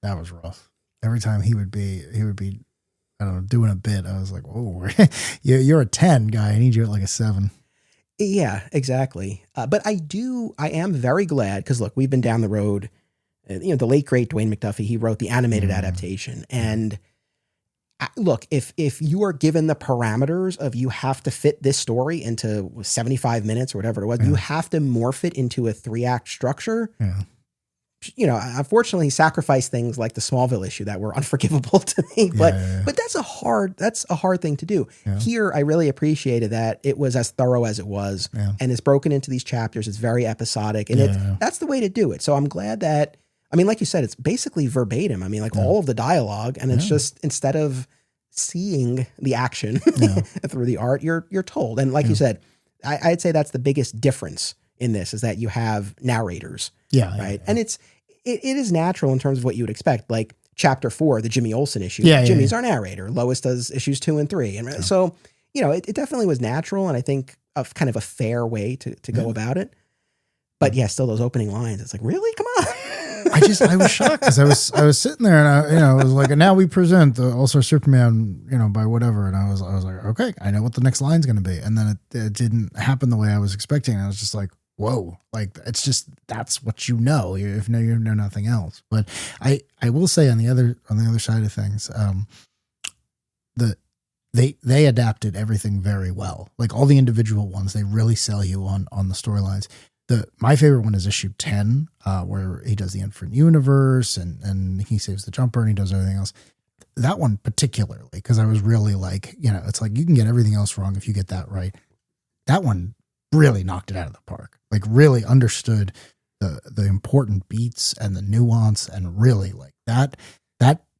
that was rough. Every time he would be, I don't know, doing a bit, I was like, "Whoa, you're a 10 guy. I need you at like a 7." Yeah, exactly. But I am very glad because look, we've been down the road. The late great Dwayne McDuffie, he wrote the animated adaptation, and look, if you are given the parameters of you have to fit this story into 75 minutes or whatever it was, you have to morph it into a 3-act structure. Yeah. Unfortunately, he sacrificed things like the Smallville issue that were unforgivable to me. But that's a hard thing to do. Yeah. Here, I really appreciated that it was as thorough as it was, and it's broken into these chapters. It's very episodic, and that's the way to do it. So I'm glad that, I mean, like you said, it's basically verbatim. I mean, like all of the dialogue, and it's just instead of seeing the action through the art, you're told. And like you said, I'd say that's the biggest difference in this is that you have narrators. Right. And it is natural in terms of what you would expect. Like chapter 4, the Jimmy Olsen issue. Jimmy's our narrator. Lois does issues 2 and 3. And so, it definitely was natural. And I think of kind of a fair way to go about it. But still those opening lines, it's like, really? Come on. I was shocked because I was sitting there and I was like, and now we present the All-Star Superman, by whatever. And I was like, okay, I know what the next line's going to be. And then it didn't happen the way I was expecting. I was just like, whoa, like it's just, that's what you know. You know nothing else. But I will say on the other side of things, they adapted everything very well. Like all the individual ones, they really sell you on the storylines. My favorite one is issue 10, where he does the Infinite Universe and he saves the Jumper and he does everything else. That one particularly, because I was really like, it's like you can get everything else wrong if you get that right. That one really knocked it out of the park. Like really understood the important beats and the nuance, and really like that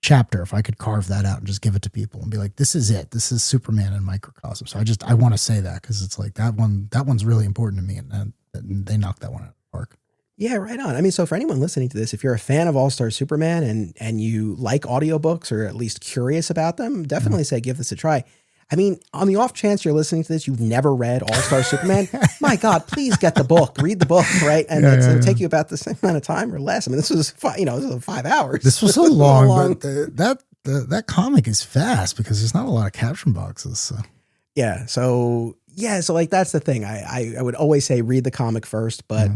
chapter. If I could carve that out and just give it to people and be like, this is it. This is Superman in microcosm. So I want to say that because it's like that one's really important to me, and they knocked that one out of the park. Yeah, right on. I mean, so for anyone listening to this, if you're a fan of All-Star Superman and you like audiobooks or at least curious about them, definitely say give this a try. I mean, on the off chance you're listening to this, you've never read All-Star Superman, my God, please get the book, read the book, right? And it'll take you about the same amount of time or less. I mean, this was 5 hours. This was so long, but that comic is fast because there's not a lot of caption boxes. So. So like that's the thing. I would always say read the comic first, but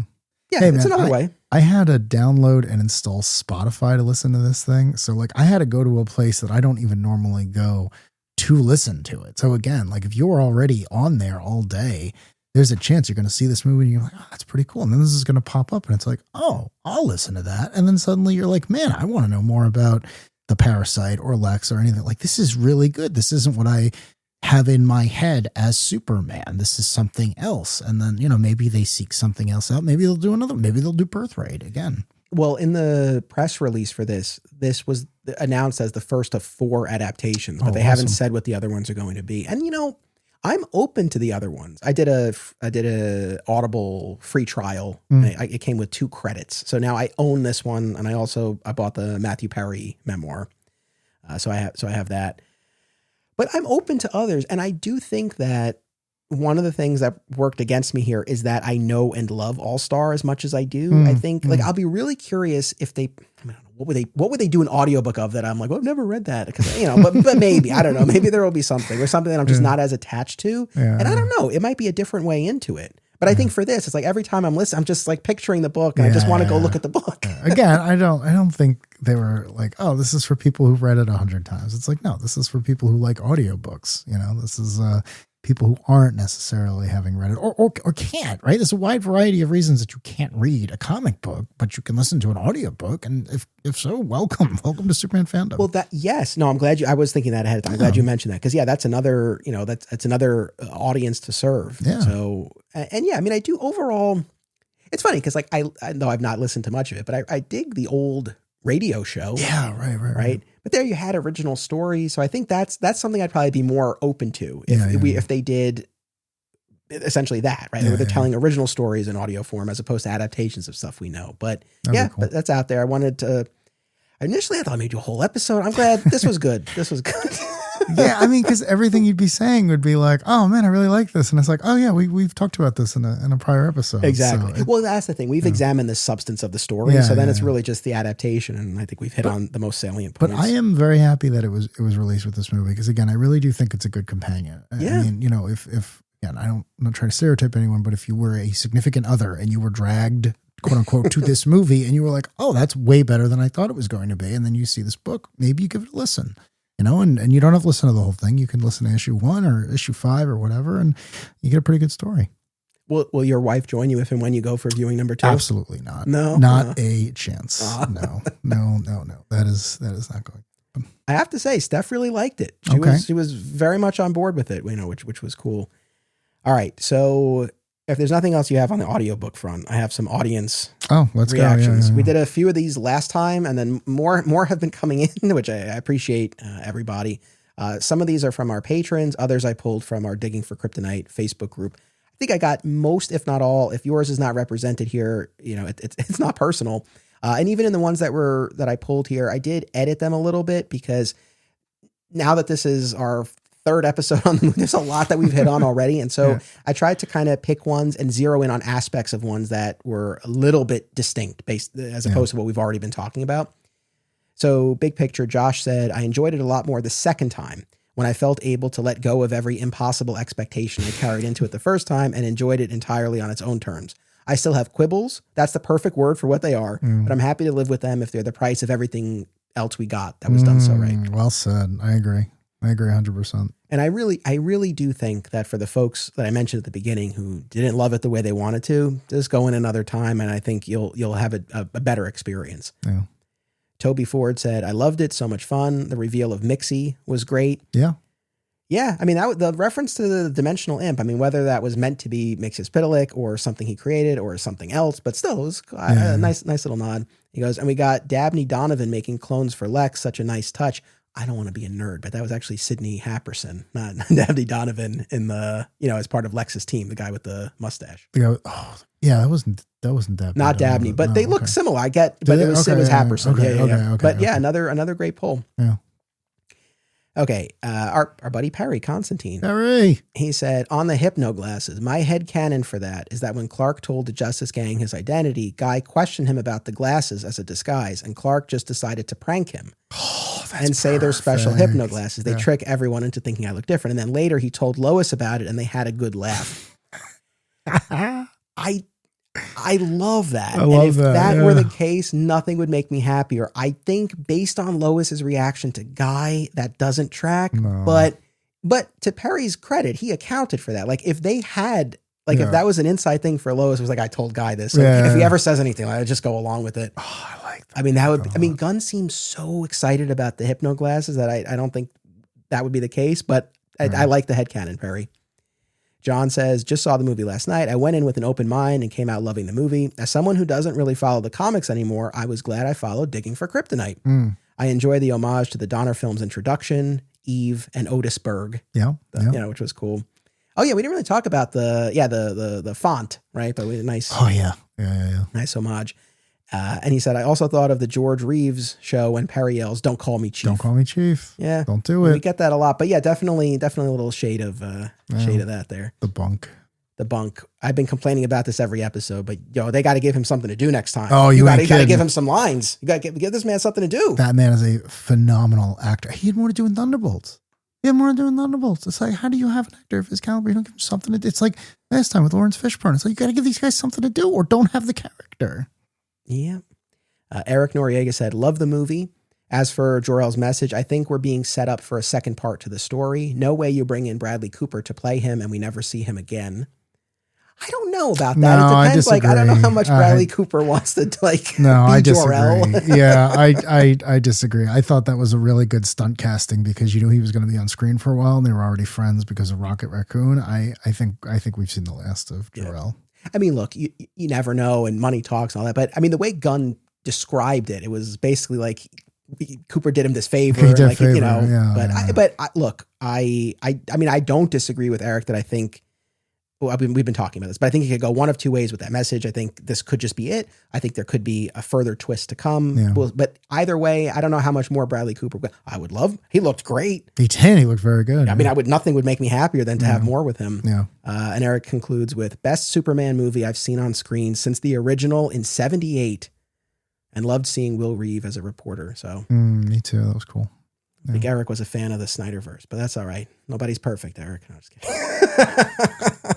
it's another way. I had to download and install Spotify to listen to this thing. So like I had to go to a place that I don't even normally go to listen to it. So again, like if you're already on there all day, there's a chance you're going to see this movie and you're like, oh, that's pretty cool. And then this is going to pop up and it's like, oh, I'll listen to that. And then suddenly you're like, man, I want to know more about the Parasite or Lex or anything. Like, this is really good. This isn't what I have in my head as Superman. This is something else. And then, maybe they seek something else out. Maybe they'll do maybe they'll do Birthright again. Well, in the press release for this was announced as the first of 4 adaptations, but they haven't said what the other ones are going to be. And, I'm open to the other ones. I did a Audible free trial. It came with 2 credits. So now I own this one. And I bought the Matthew Perry memoir. So I have that, but I'm open to others. And I do think that one of the things that worked against me here is that I know and love All-Star as much as I do. I think I'll be really curious if they, what would they do an audiobook of that? I'm like, well, I've never read that because, but maybe, I don't know, maybe there will be something that I'm just not as attached to. And I don't know, it might be a different way into it. But I think for this, it's like every time I'm listening, I'm just like picturing the book and I just want to go look at the book. Again, I don't think they were like, oh, this is for people who've read it 100 times. It's like, no, this is for people who like audiobooks. This is, people who aren't necessarily having read it or can't, right? There's a wide variety of reasons that you can't read a comic book, but you can listen to an audiobook. And if so, welcome to Superman fandom. Well, I'm glad I was thinking that ahead of time. I'm glad you mentioned that. Cause that's another, that's another audience to serve. Yeah. So, and I mean, I do overall, It's funny because like I know I've not listened to much of it, but I dig the old radio show. Yeah, right. But there you had original stories, so I think that's something I'd probably be more open to if they did essentially that, right? They're telling original stories in audio form as opposed to adaptations of stuff we know. But cool. But that's out there. Initially I thought maybe do a whole episode. I'm glad this was good. This was good. Yeah, I mean, because everything you'd be saying would be like, "Oh man, I really like this," and it's like, "Oh yeah, we've talked about this in a prior episode." Exactly. Well, that's the thing. We've examined the substance of the story, so then it's really just the adaptation, and I think we've hit on the most salient points. But I am very happy that it was released with this movie because again, I really do think it's a good companion. Yeah. I mean, you know, if again, I'm not trying to stereotype anyone, but if you were a significant other and you were dragged, quote unquote, to this movie, and you were like, "Oh, that's way better than I thought it was going to be," and then you see this book, maybe you give it a listen. You know, and you don't have to listen to the whole thing. You can listen to issue 1 or issue 5 or whatever, and you get a pretty good story. Will your wife join you if and when you go for viewing number 2? Absolutely not. No, not a chance. No. That is not going to happen. I have to say, Steph really liked it. She was very much on board with it, you know, which was cool. All right, so if there's nothing else you have on the audiobook front, I have some audience reactions. Go. Yeah. We did a few of these last time, and then more have been coming in, which I appreciate everybody. Some of these are from our patrons. Others I pulled from our Digging for Kryptonite Facebook group. I think I got most, if not all. If yours is not represented here, you know, it's not personal. And even in the ones that I pulled here, I did edit them a little bit because now that this is our 3rd episode on the movie, there's a lot that we've hit on already. And so I tried to kind of pick ones and zero in on aspects of ones that were a little bit distinct as opposed to what we've already been talking about. So big picture, Josh said, I enjoyed it a lot more the second time when I felt able to let go of every impossible expectation I carried into it the first time and enjoyed it entirely on its own terms. I still have quibbles. That's the perfect word for what they are, but I'm happy to live with them if they're the price of everything else we got that was done so right. Well said. I agree 100%. And I really do think that for the folks that I mentioned at the beginning who didn't love it the way they wanted to, just go in another time, and I think you'll have a better experience. Yeah. Toby Ford said, I loved it. So much fun. The reveal of Mixie was great. Yeah. Yeah. I mean, the reference to the dimensional imp, I mean, whether that was meant to be Mxyzptlk or something he created or something else, but still it was a nice little nod. He goes, and we got Dabney Donovan making clones for Lex. Such a nice touch. I don't want to be a nerd, but that was actually Sidney Happerson, not Dabney Donovan as part of Lex's team, the guy with the mustache. That wasn't Dabney. Not Dabney, but they look similar. I get, but it was Happerson. Okay, but another great poll. Yeah. Okay. Our buddy Perry Constantine. Perry. He said, on the hypno glasses, my headcanon for that is that when Clark told the Justice Gang his identity, Guy questioned him about the glasses as a disguise, and Clark just decided to prank him. And say they're special hypno glasses. They trick everyone into thinking I look different. And then later he told Lois about it and they had a good laugh. I love that. And if that were the case, nothing would make me happier. I think based on Lois's reaction to Guy, that doesn't track. No. But to Perry's credit, he accounted for that. Like if they had, if that was an inside thing for Lois, it was like, I told Guy this. If he ever says anything, I just go along with it. Oh, I like that. I mean, Gunn seems so excited about the hypno glasses that I don't think that would be the case, but I like the headcanon, Perry. John says, just saw the movie last night. I went in with an open mind and came out loving the movie. As someone who doesn't really follow the comics anymore, I was glad I followed Digging for Kryptonite. I enjoy the homage to the Donner film's introduction, Eve and Otis Berg. Which was cool. Oh yeah, we didn't really talk about the font, right? But nice. Oh yeah. Nice homage. And he said, I also thought of the George Reeves show when Perry yells, "Don't call me Chief." Don't call me Chief. Yeah. Don't do it. We get that a lot. But yeah, definitely a little shade of that there. The bunk. I've been complaining about this every episode, but they got to give him something to do next time. Oh, you got to give him some lines. You got to give this man something to do. That man is a phenomenal actor. He had more to do in Thunderbolts. It's like, how do you have an actor of his caliber? You don't give him something to do. It's like last time with Lawrence Fishburne. It's like, you got to give these guys something to do or don't have the character. Yeah. Eric Noriega said, love the movie. As for Jor-El's message, I think we're being set up for a second part to the story. No way you bring in Bradley Cooper to play him and we never see him again. I don't know about that. No, it depends. I don't know how much Bradley Cooper wants to be I disagree. Jor-El. Yeah, I disagree. I thought that was a really good stunt casting because you knew he was going to be on screen for a while and they were already friends because of Rocket Raccoon. I think we've seen the last of Jor-El. I mean, look, you never know, and money talks and all that. But I mean, the way Gunn described it, it was basically like Cooper did him this favor, He did like favor, you know. yeah, But look, I mean, I don't disagree with Eric that I think. Well, we've been talking about this, but I think it could go one of two ways with that message. I think this could just be it. I think there could be a further twist to come. Yeah. But either way, I don't know how much more Bradley Cooper. I would love. He looked great. He did. He looked very good. I mean, nothing would make me happier than to have more with him. Yeah. And Eric concludes with best Superman movie I've seen on screen since the original in '78, and loved seeing Will Reeve as a reporter. So me too. That was cool. I think Eric was a fan of the Snyderverse, but that's all right. Nobody's perfect, Eric. No, I'm just kidding.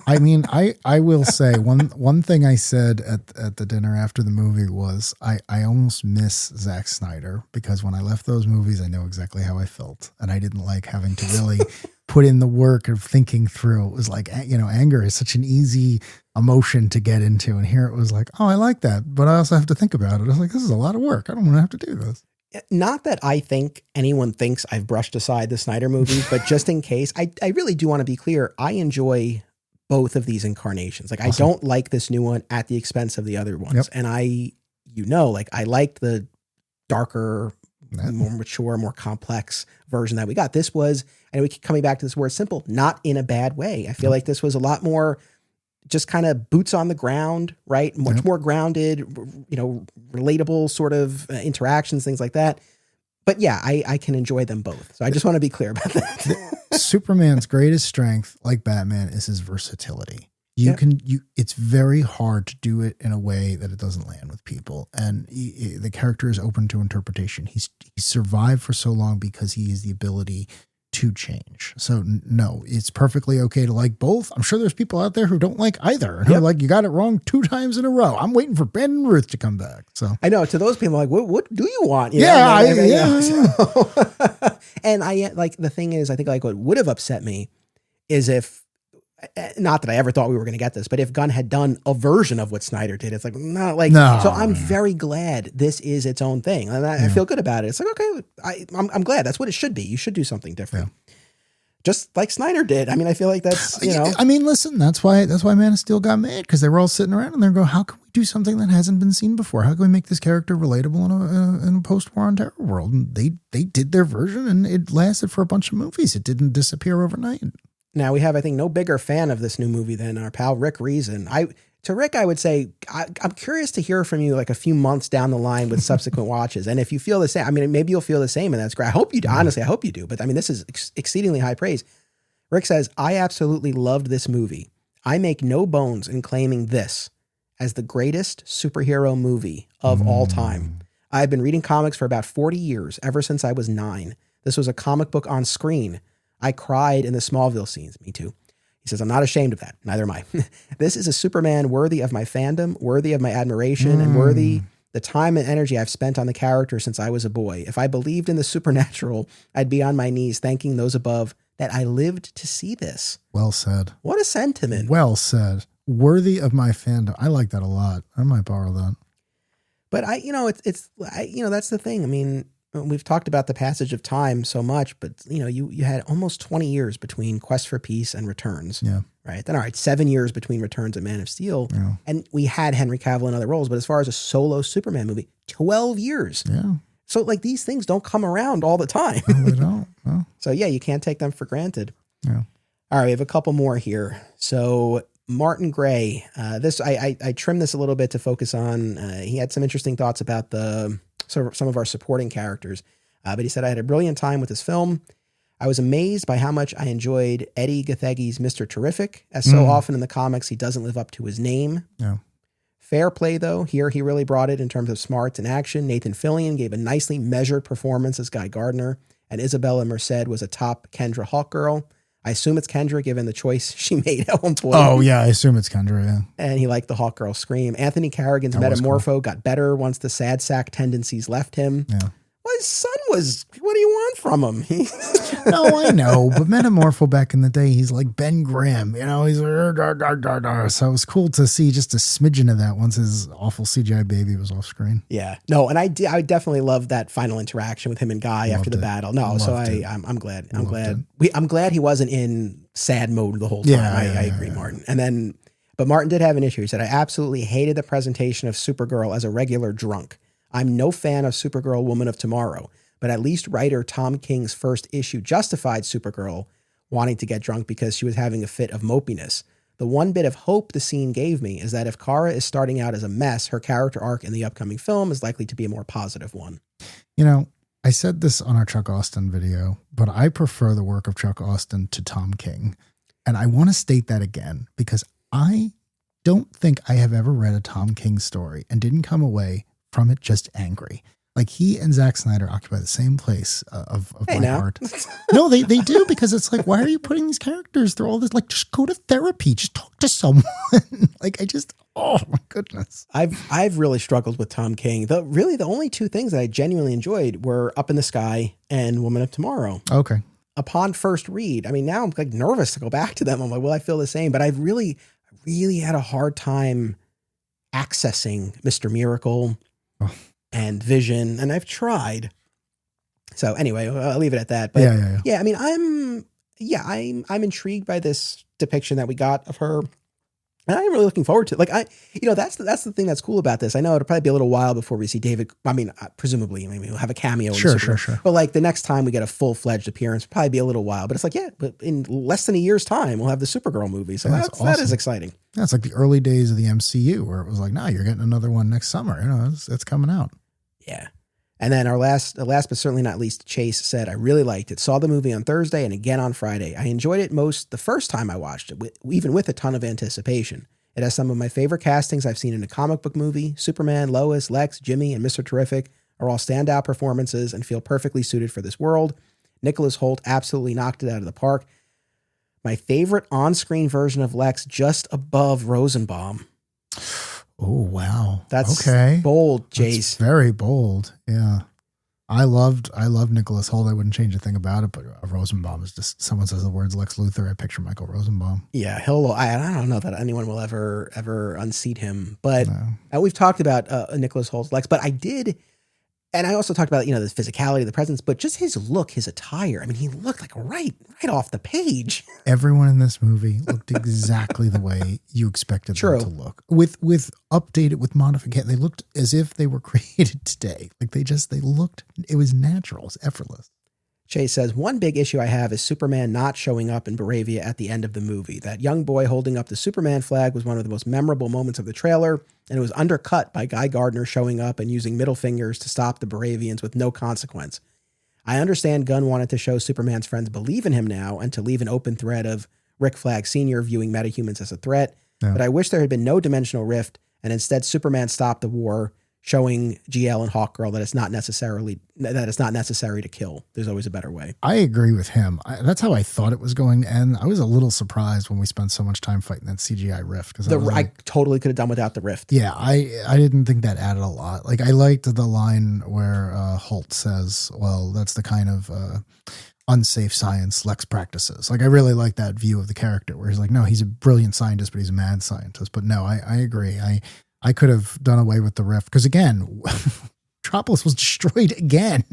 I mean, I will say one thing I said at the dinner after the movie was I almost miss Zack Snyder, because when I left those movies, I know exactly how I felt, and I didn't like having to really put in the work of thinking through. It was like, you know, anger is such an easy emotion to get into, and here it was like, oh, I like that, but I also have to think about it. I was like, this is a lot of work. I don't want to have to do this. Not that I think anyone thinks I've brushed aside the Snyder movies, but just in case, I really do want to be clear. I enjoy both of these incarnations. Like, awesome. I don't like this new one at the expense of the other ones. Yep. And I liked the darker, more mature, more complex version that we got. This was, and we keep coming back to this word simple, not in a bad way. I feel like this was a lot more just kind of boots on the ground, right? Much more grounded, you know, relatable sort of interactions, things like that. But yeah, I can enjoy them both. So I just want to be clear about that. Superman's greatest strength, like Batman, is his versatility. It's very hard to do it in a way that it doesn't land with people. And the character is open to interpretation. He's survived for so long because he has the ability to change. So no, it's perfectly okay to like both. I'm sure there's people out there who don't like either, and who are like, you got it wrong 2 times in a row. I'm waiting for Ben and Ruth to come back. So I know, to those people, like, what do you want? And I like, the thing is, I think like what would have upset me is if, not that I ever thought we were going to get this, but if Gunn had done a version of what Snyder did, it's like, no. So I'm very glad this is its own thing. And I feel good about it. It's like, okay, I'm glad. That's what it should be. You should do something different. Yeah. Just like Snyder did. I mean, I feel like that's, you know. I mean, listen, that's why Man of Steel got made, because they were all sitting around and they're going, how can we do something that hasn't been seen before? How can we make this character relatable in a post-war on terror world? And they did their version, and it lasted for a bunch of movies. It didn't disappear overnight. Now, we have, I think, no bigger fan of this new movie than our pal Rick Reason. To Rick, I would say, I'm curious to hear from you like a few months down the line with subsequent watches. And if you feel the same, I mean, maybe you'll feel the same, and that's great. I hope you do. Honestly, I hope you do. But I mean, this is exceedingly high praise. Rick says, I absolutely loved this movie. I make no bones in claiming this as the greatest superhero movie of all time. I've been reading comics for about 40 years, ever since I was 9. This was a comic book on screen. I cried in the Smallville scenes. Me too. He says, I'm not ashamed of that. Neither am I. This is a Superman worthy of my fandom, worthy of my admiration, and worthy the time and energy I've spent on the character since I was a boy. If I believed in the supernatural, I'd be on my knees thanking those above that I lived to see this. Well said. What a sentiment. Well said. Worthy of my fandom. I like that a lot. I might borrow that. But that's the thing. I mean, we've talked about the passage of time so much, but you had almost 20 years between Quest for Peace and Returns. Yeah. Right. Then, all right, 7 years between Returns and Man of Steel. Yeah. And we had Henry Cavill in other roles, but as far as a solo Superman movie, 12 years. Yeah. So like these things don't come around all the time. No, they don't. No. So yeah, you can't take them for granted. Yeah. All right. We have a couple more here. So Martin Gray, I trimmed this a little bit to focus on, he had some interesting thoughts about some of our supporting characters. But he said, I had a brilliant time with this film. I was amazed by how much I enjoyed Eddie Gathegi's Mr. Terrific, as so often in the comics, he doesn't live up to his name. Yeah. Fair play, though. Here, he really brought it in terms of smarts and action. Nathan Fillion gave a nicely measured performance as Guy Gardner, and Isabella Merced was a top Kendra Hawkgirl. I assume it's Kendra, given the choice she made at one point. Oh, yeah, I assume it's Kendra, yeah. And he liked the Hawkgirl scream. Anthony Carrigan's Metamorpho got better once the sad sack tendencies left him. Yeah. Well, his son was, what do you want from him? No, I know, but Metamorpho back in the day, he's like Ben Grimm, he's like, so it was cool to see just a smidgen of that once his awful CGI baby was off screen. Yeah, no, and I definitely loved that final interaction with him and Guy after the battle. No, so I'm glad. I'm glad he wasn't in sad mode the whole time. Yeah, I agree, Martin. And then, But Martin did have an issue. He said, I absolutely hated the presentation of Supergirl as a regular drunk. I'm no fan of Supergirl Woman of Tomorrow, but at least writer Tom King's first issue justified Supergirl wanting to get drunk because she was having a fit of mopiness. The one bit of hope the scene gave me is that if Kara is starting out as a mess, her character arc in the upcoming film is likely to be a more positive one. You know, I said this on our Chuck Austin video, but I prefer the work of Chuck Austin to Tom King. And I want to state that again, because I don't think I have ever read a Tom King story and didn't come away from it just angry. Like, he and Zack Snyder occupy the same place of my heart. No, they do, because it's like, why are you putting these characters through all this? Like, just go to therapy, just talk to someone. Like, oh my goodness. I've really struggled with Tom King. The only two things that I genuinely enjoyed were Up in the Sky and Woman of Tomorrow. Okay. Upon first read, I mean, now I'm like nervous to go back to them. I'm like, well, I feel the same, but I've really had a hard time accessing Mr. Miracle and Vision, and I've tried. So anyway, I'll leave it at that. But yeah, I mean, I'm intrigued by this depiction that we got of her. And I'm really looking forward to it. Like, that's the thing that's cool about this. I know it'll probably be a little while before we see David. I mean, presumably, maybe we'll have a cameo. Sure. But like the next time we get a full-fledged appearance, it'll probably be a little while. But it's like, but in less than a year's time, we'll have the Supergirl movie. So awesome. That is exciting. Yeah, it's like the early days of the MCU where it was like, you're getting another one next summer. You know, it's coming out. Yeah. And then our last but certainly not least, Chase said, I really liked it. Saw the movie on Thursday and again on Friday. I enjoyed it most the first time I watched it, even with a ton of anticipation. It has some of my favorite castings I've seen in a comic book movie. Superman, Lois, Lex, Jimmy, and Mr. Terrific are all standout performances and feel perfectly suited for this world. Nicholas Hoult absolutely knocked it out of the park. My favorite on-screen version of Lex just above Rosenbaum. Oh, wow. That's okay. Bold, Jace. That's very bold. Yeah. I loved Nicholas Hoult. I wouldn't change a thing about it, but Rosenbaum is just, someone says the words Lex Luthor, I picture Michael Rosenbaum. Yeah, I don't know that anyone will ever unseat him, but we've talked about Nicholas Hoult's Lex, but I did, and I also talked about, the physicality, the presence, but just his look, his attire. I mean, he looked like right off the page. Everyone in this movie looked exactly the way you expected them to look. With updated, with modification, they looked as if they were created today. Like they looked, it was natural, it was effortless. Chase says, one big issue I have is Superman not showing up in Baravia at the end of the movie. That young boy holding up the Superman flag was one of the most memorable moments of the trailer, and it was undercut by Guy Gardner showing up and using middle fingers to stop the Baravians with no consequence. I understand Gunn wanted to show Superman's friends believe in him now and to leave an open thread of Rick Flag Sr. viewing metahumans as a threat, but I wish there had been no dimensional rift, and instead Superman stopped the war, showing GL and Hawkgirl that it's not necessary to kill. There's always a better way. I agree with him. That's how I thought it was going to end. I was a little surprised when we spent so much time fighting that CGI rift. I totally could have done without the rift. Yeah, I didn't think that added a lot. Like, I liked the line where Holt says, well, that's the kind of unsafe science Lex practices. Like, I really like that view of the character where he's like, no, he's a brilliant scientist, but he's a mad scientist. But no, I agree. I could have done away with the rift because, again, Metropolis was destroyed again.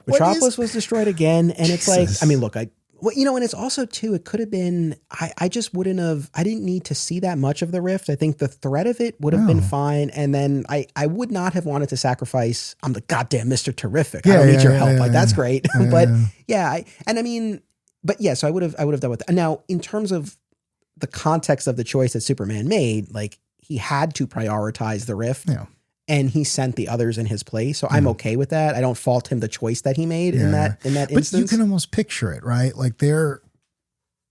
Metropolis was destroyed again, and it's like, I mean, look, and it's also too, it could have been, I just wouldn't have, I didn't need to see that much of the rift. I think the threat of it would have been fine, and then I would not have wanted to sacrifice, I'm the goddamn Mr. Terrific. I don't need your help. That's great. But so I would have done with that. Now, in terms of the context of the choice that Superman made, like, he had to prioritize the rift, and he sent the others in his place. So I'm okay with that. I don't fault him the choice that he made in that instance. But you can almost picture it, right? Like they're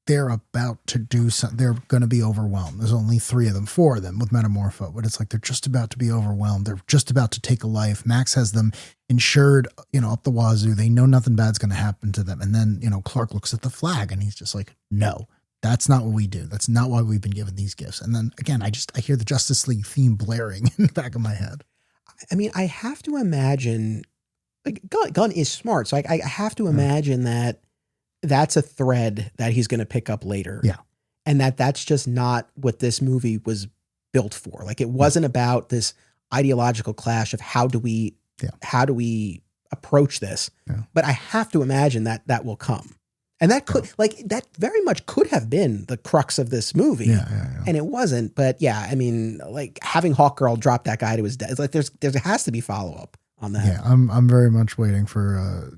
about to do something. They're going to be overwhelmed. There's only 4 of them with Metamorpho, but it's like they're just about to be overwhelmed. They're just about to take a life. Max has them insured, up the wazoo. They know nothing bad's going to happen to them. And then, Clark looks at the flag and he's just like, no. That's not what we do. That's not why we've been given these gifts. And then again, I hear the Justice League theme blaring in the back of my head. I mean, I have to imagine, like, Gunn is smart. So I have to imagine that that's a thread that he's going to pick up later. Yeah. And that's just not what this movie was built for. Like, it wasn't about this ideological clash of how do we approach this, but I have to imagine that will come. And that could, that very much could have been the crux of this movie. Yeah. And it wasn't. But yeah, I mean, like having Hawkgirl drop that guy to his death, it's like there has to be follow up on that. Yeah, I'm very much waiting for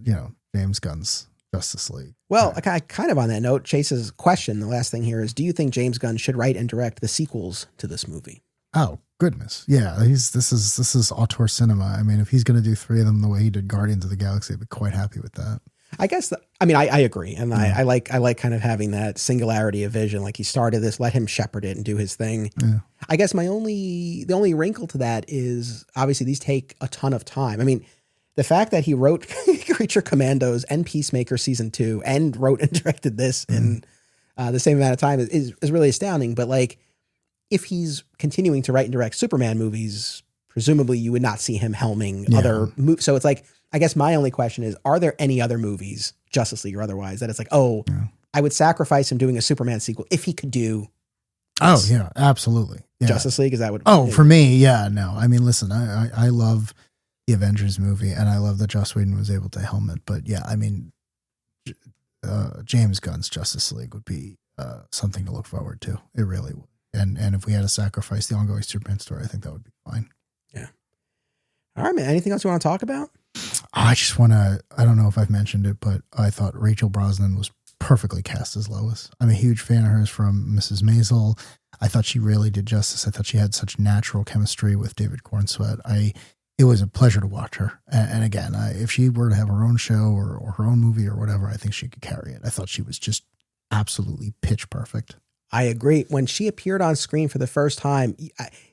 James Gunn's Justice League. Well, kind of on that note, Chase's question, the last thing here is, do you think James Gunn should write and direct the sequels to this movie? Oh goodness, yeah. This is auteur cinema. I mean, if he's going to do 3 of them the way he did Guardians of the Galaxy, I'd be quite happy with that. I guess, I agree. And I like kind of having that singularity of vision. Like he started this, let him shepherd it and do his thing. Yeah. I guess the only wrinkle to that is obviously these take a ton of time. I mean, the fact that he wrote Creature Commandos and Peacemaker season 2 and wrote and directed this in the same amount of time is really astounding. But like, if he's continuing to write and direct Superman movies, presumably you would not see him helming other movies. So it's like, I guess my only question is, are there any other movies, Justice League or otherwise, that it's like, I would sacrifice him doing a Superman sequel if he could do this. Oh, yeah, absolutely. Yeah. Justice League? Is that what? Oh, for me, yeah, no. I mean, listen, I love the Avengers movie, and I love that Joss Whedon was able to helm it. But yeah, I mean, James Gunn's Justice League would be something to look forward to. It really would. And if we had to sacrifice the ongoing Superman story, I think that would be fine. Yeah. All right, man. Anything else you want to talk about? I just want to, I don't know if I've mentioned it, but I thought Rachel Brosnahan was perfectly cast as Lois. I'm a huge fan of hers from Mrs. Maisel. I thought she really did justice. I thought she had such natural chemistry with David Cornsweet. It was a pleasure to watch her. And again, if she were to have her own show or her own movie or whatever, I think she could carry it. I thought she was just absolutely pitch perfect. I agree. When she appeared on screen for the first time,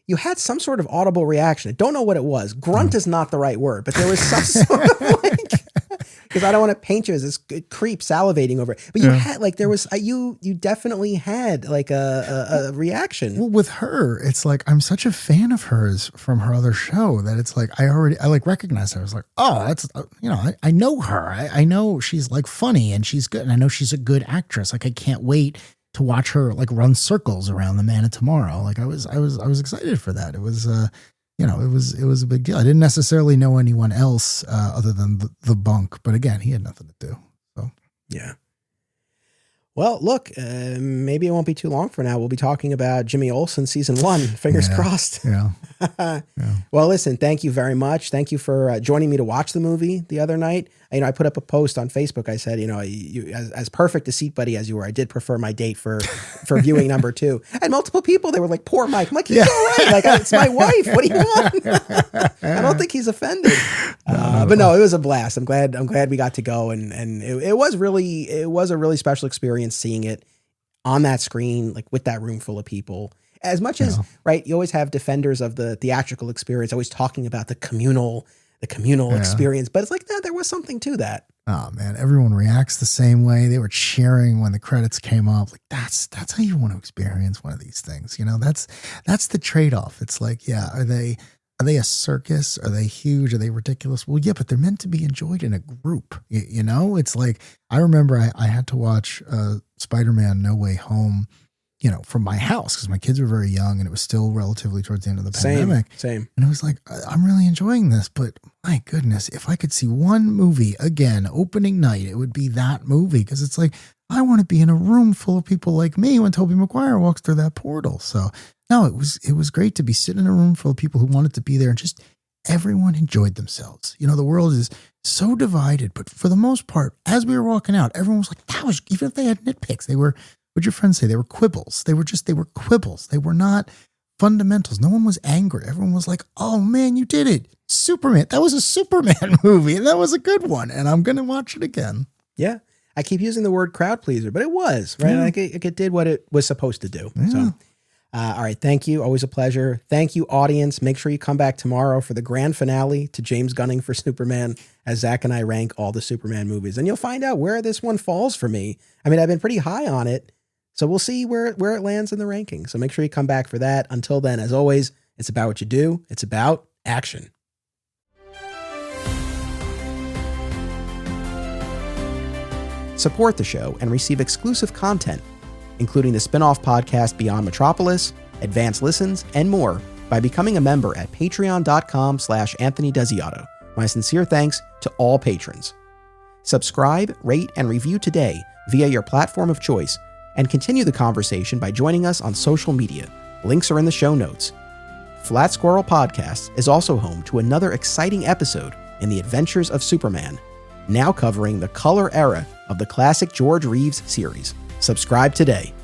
you had some sort of audible reaction. I don't know what it was. Grunt is not the right word, but there was some sort of because I don't want to paint you as this creep salivating over it. But you had there was, you definitely had a reaction. Well, with her, it's like, I'm such a fan of hers from her other show that it's like, I recognized her. I was like, oh, that's, I know her. I know she's funny and she's good. And I know she's a good actress. I can't wait to watch her run circles around the Man of Tomorrow. I was excited for that. It was, it was a big deal. I didn't necessarily know anyone else other than the bunk, but again, he had nothing to do. So yeah. Well, look, maybe it won't be too long for now. We'll be talking about Jimmy Olsen season 1. Fingers crossed. Yeah. Well, listen, thank you very much. Thank you for joining me to watch the movie the other night. I put up a post on Facebook. I said, you, as perfect a seat buddy as you were, I did prefer my date for viewing number 2. And multiple people, they were like, poor Mike. I'm like, he's all right. It's my wife. What do you want? I don't think he's offended. But no, it was a blast. I'm glad we got to go. And it was a really special experience seeing it on that screen, with that room full of people. As much as, right, you always have defenders of the theatrical experience, always talking about the communal experience, but it's no, there was something to that. Oh man, everyone reacts the same way. They were cheering when the credits came up. That's how you want to experience one of these things. That's the trade-off. It's are they a circus? Are they huge? Are they ridiculous? Well, yeah, but they're meant to be enjoyed in a group. It's I remember I had to watch Spider-Man No Way Home, from my house because my kids were very young and it was still relatively towards the end of the pandemic. Same. And I was like, I'm really enjoying this, but my goodness, if I could see one movie again, opening night, it would be that movie. Cause it's I want to be in a room full of people like me when Tobey Maguire walks through that portal. So no, it was great to be sitting in a room full of people who wanted to be there and just everyone enjoyed themselves. The world is so divided, but for the most part, as we were walking out, everyone was like, that was, even if they had nitpicks, they were, what'd your friends say? They were quibbles. They were quibbles. They were not fundamentals. No one was angry. Everyone was like, oh man, you did it. Superman. That was a Superman movie. And that was a good one. And I'm going to watch it again. Yeah. I keep using the word crowd pleaser, but it was, right? Yeah. It did what it was supposed to do. Yeah. So, all right. Thank you. Always a pleasure. Thank you, audience. Make sure you come back tomorrow for the grand finale to James Gunning for Superman as Zach and I rank all the Superman movies. And you'll find out where this one falls for me. I mean, I've been pretty high on it. So we'll see where it lands in the ranking. So make sure you come back for that. Until then, as always, it's about what you do. It's about action. Support the show and receive exclusive content, including the spin-off podcast Beyond Metropolis, advanced listens, and more by becoming a member at patreon.com/Anthony Desiato. My sincere thanks to all patrons. Subscribe, rate, and review today via your platform of choice and continue the conversation by joining us on social media. Links are in the show notes. Flat Squirrel Podcast is also home to another exciting episode in the Adventures of Superman, now covering the color era of the classic George Reeves series. Subscribe today.